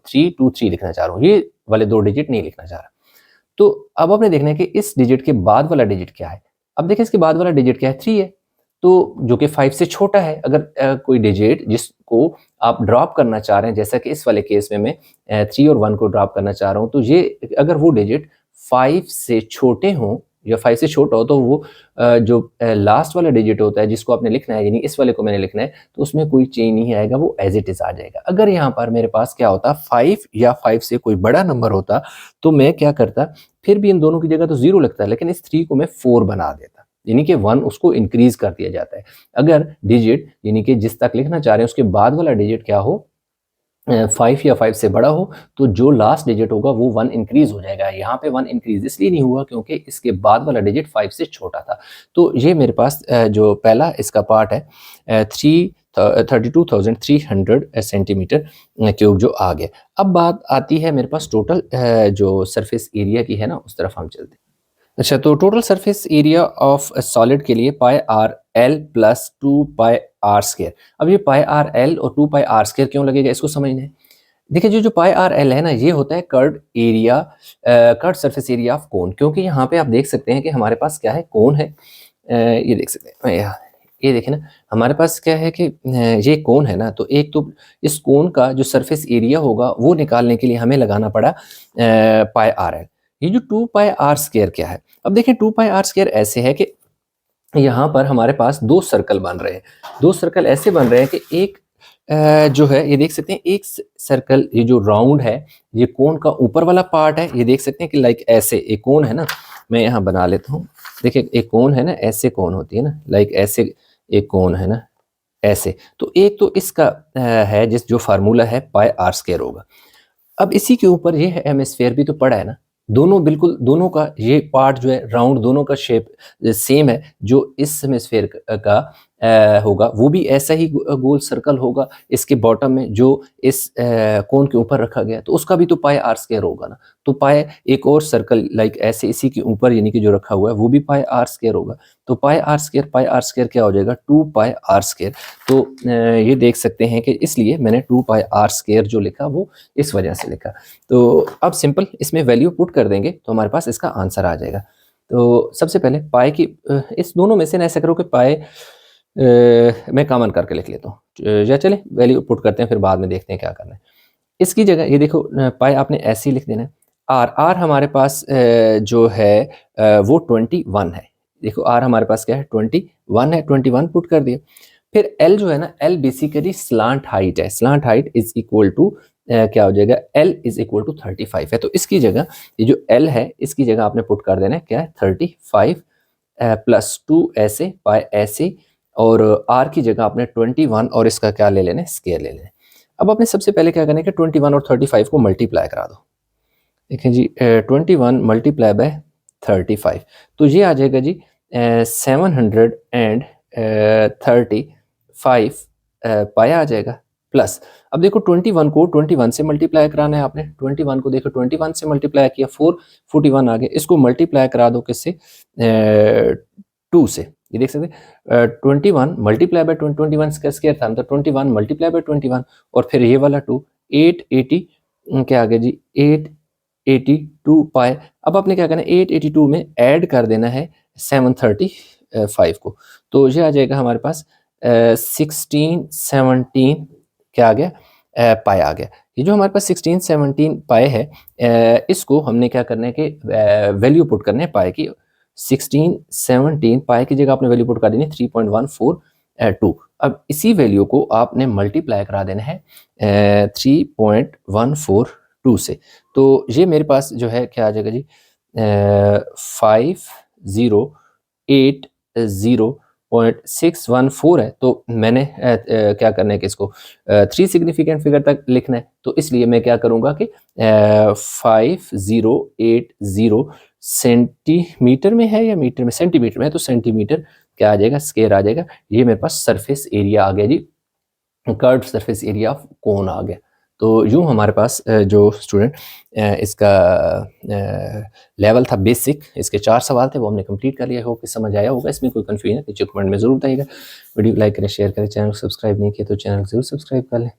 323 लिखना चाह रहा हूँ, ये वाले 2 डिजिट नहीं लिखना चाह रहा। तो अब आपने देखना है कि इस डिजिट के बाद वाला डिजिट क्या है। अब देखिए इसके बाद वाला डिजिट क्या है, 3 है, तो जो कि 5 से छोटा है। अगर कोई डिजिट जिसको आप ड्रॉप करना चाह रहे हैं, जैसा कि इस वाले केस में मैं 3 और 1 को ड्रॉप करना चाह रहा हूँ, तो ये अगर वो डिजिट 5 से छोटे हों या 5 से छोटा हो, तो वो जो लास्ट वाला डिजिट होता है जिसको आपने लिखना है, यानी इस वाले को मैंने लिखना है, तो उसमें कोई चेंज नहीं आएगा, वो एज इट इज आ जाएगा। अगर यहाँ पर मेरे पास क्या होता 5 या 5 से कोई बड़ा नंबर होता, तो मैं क्या करता, फिर भी इन दोनों की जगह तो 0 लगता है, लेकिन इस 3 को मैं 4 बना देता, यानी कि 1 उसको इंक्रीज कर दिया जाता है। अगर डिजिट यानी कि जिस तक लिखना चाह रहे हैं उसके बाद वाला डिजिट क्या हो, 5 या 5 से बड़ा हो, तो जो लास्ट डिजिट होगा वो 1 इंक्रीज हो जाएगा। यहाँ पे 1 इंक्रीज इसलिए नहीं हुआ क्योंकि इसके बाद वाला डिजिट 5 से छोटा था। तो ये मेरे पास जो पहला इसका पार्ट है 32,300 सेंटीमीटर क्यूब जो आ गया। अब बात आती है मेरे पास टोटल जो सरफेस एरिया की है ना, उस तरफ हम चलते हैं। अच्छा, तो total surface area of solid के लिए pi r l plus 2 pi r square. अब ये पाई आर एल और 2 पाई आर स्क्वायर क्यों लगेगा, इसको समझना है। देखिए जो पाई आर एल है ना, ये होता है curved area, curved surface area of cone. क्योंकि यहाँ पे आप देख सकते हैं कि हमारे पास क्या है, कोन है। ये देख सकते हैं, ये देखें ना, हमारे पास क्या है कि ये कोन है ना, तो एक तो इस कोन का जो सरफेस एरिया होगा वो निकालने के लिए हमें लगाना पड़ा पाई आर एल। ये जो 2 पाई आर स्क्वायर क्या है, अब देखिए 2 पाई आर स्क्वायर ऐसे है कि यहाँ पर हमारे पास 2 सर्कल बन रहे हैं। 2 सर्कल ऐसे बन रहे हैं कि एक जो है ये देख सकते हैं, एक सर्कल ये जो राउंड है, ये कोन का ऊपर वाला पार्ट है। ये देख सकते हैं कि लाइक ऐसे एक कोन है ना, मैं यहाँ बना लेता हूँ। देखिए एक कोन है ना, ऐसे कोन होती है ना, लाइक ऐसे एक कोन है ना, ऐसे। तो एक तो इसका है जिस जो फार्मूला है पाई आर स्क्वायर होगा। अब इसी के ऊपर ये हेमिस्फेयर भी तो पड़ा है ना, दोनों बिल्कुल, दोनों का ये पार्ट जो है राउंड, दोनों का शेप सेम है। जो इस हेमिस्फेयर का होगा वो भी ऐसा ही गोल सर्कल होगा इसके बॉटम में, जो इस कोन के ऊपर रखा गया, तो उसका भी तो पाई आर स्क्वायर होगा ना। तो पाई एक और सर्कल लाइक ऐसे इसी के ऊपर यानी कि जो रखा हुआ है वो भी पाई आर स्क्वायर होगा। तो पाई आर स्क्वायर क्या हो जाएगा, 2 पाई आर स्क्वायर। तो ये देख सकते हैं कि इसलिए मैंने 2 पाई आर स्क्वायर जो लिखा वो इस वजह से लिखा। तो अब सिंपल इसमें वैल्यू पुट कर देंगे तो हमारे पास इसका आंसर आ जाएगा। तो सबसे पहले पाई की इस दोनों में से ना ऐसा करो कि पाई मैं कॉमन करके लिख लेता हूँ, या चले वैल्यू पुट करते हैं फिर बाद में देखते हैं क्या करना है। इसकी जगह ये देखो पाई आपने ऐसे ही लिख देना है। आर हमारे पास जो है वो 21 है। देखो आर हमारे पास क्या है, 21 है, 21 पुट कर दिया। फिर एल जो है ना, एल बेसिकली स्लांट हाइट है। Slant height is equal to क्या हो जाएगा, एल इज इक्वल टू 35 है। तो इसकी जगह ये जो एल है इसकी जगह आपने पुट कर देना है क्या है, 35 प्लस 2 ऐसे पाई ऐसे, और आर की जगह आपने 21 और इसका क्या ले लेना है, स्क्वायर ले लेना है। अब आपने सबसे पहले क्या करना है कि 21 और 35 को मल्टीप्लाई करा दो। देखें जी 21 मल्टीप्लाई बाय 35, तो ये आ जाएगा जी 735 पाया आ जाएगा। प्लस अब देखो 21 को 21 से मल्टीप्लाई कराना है आपने। 21 को देखो 21 से मल्टीप्लाई किया 441 आ गया। इसको मल्टीप्लाई करा दो किससे, 2 से। ये देख सकते हैं 21 मल्टीप्लाई बाय 21 का स्क्वायर था, मतलब 21 मल्टीप्लाई बाय 21 और फिर ये वाला 2, 880 क्या आ गया जी, 882 पाई। अब आपने क्या करना है, 882 में ऐड कर देना है 735 को, तो ये आ जाएगा हमारे पास 1617 क्या आ गया, पाई आ गया। ये जो हमारे पास 1617 पाई है, इसको हमने क्या करना है कि वैल्यू पुट करने है पाई की। 1617 पाई की जगह आपने वैल्यू पुट कर देनी 3.142। अब इसी वैल्यू को आपने मल्टीप्लाई करा देना है 3.142 से। तो ये मेरे पास जो है क्या आ जाएगा जी, 5080 0.614 है, तो मैंने क्या करना है कि इसको 3 सिग्निफिकेंट फिगर तक लिखना है। तो इसलिए मैं क्या करूँगा कि 5080 सेंटीमीटर में है या मीटर में, सेंटीमीटर में है, तो सेंटीमीटर क्या आ जाएगा, स्क्वायर आ जाएगा। ये मेरे पास सरफेस एरिया आ गया जी, curved surface area of cone आ गया। तो यूँ हमारे पास जो स्टूडेंट इसका लेवल था बेसिक, इसके 4 सवाल थे, वो हमने कंप्लीट कर लिया। होप कि समझ आया होगा। इसमें कोई कन्फ्यूजन है नीचे कमेंट में ज़रूर बताइएगा। वीडियो को लाइक करें, शेयर करें, चैनल को सब्सक्राइब नहीं किया तो चैनल को ज़रूर सब्सक्राइब कर लें।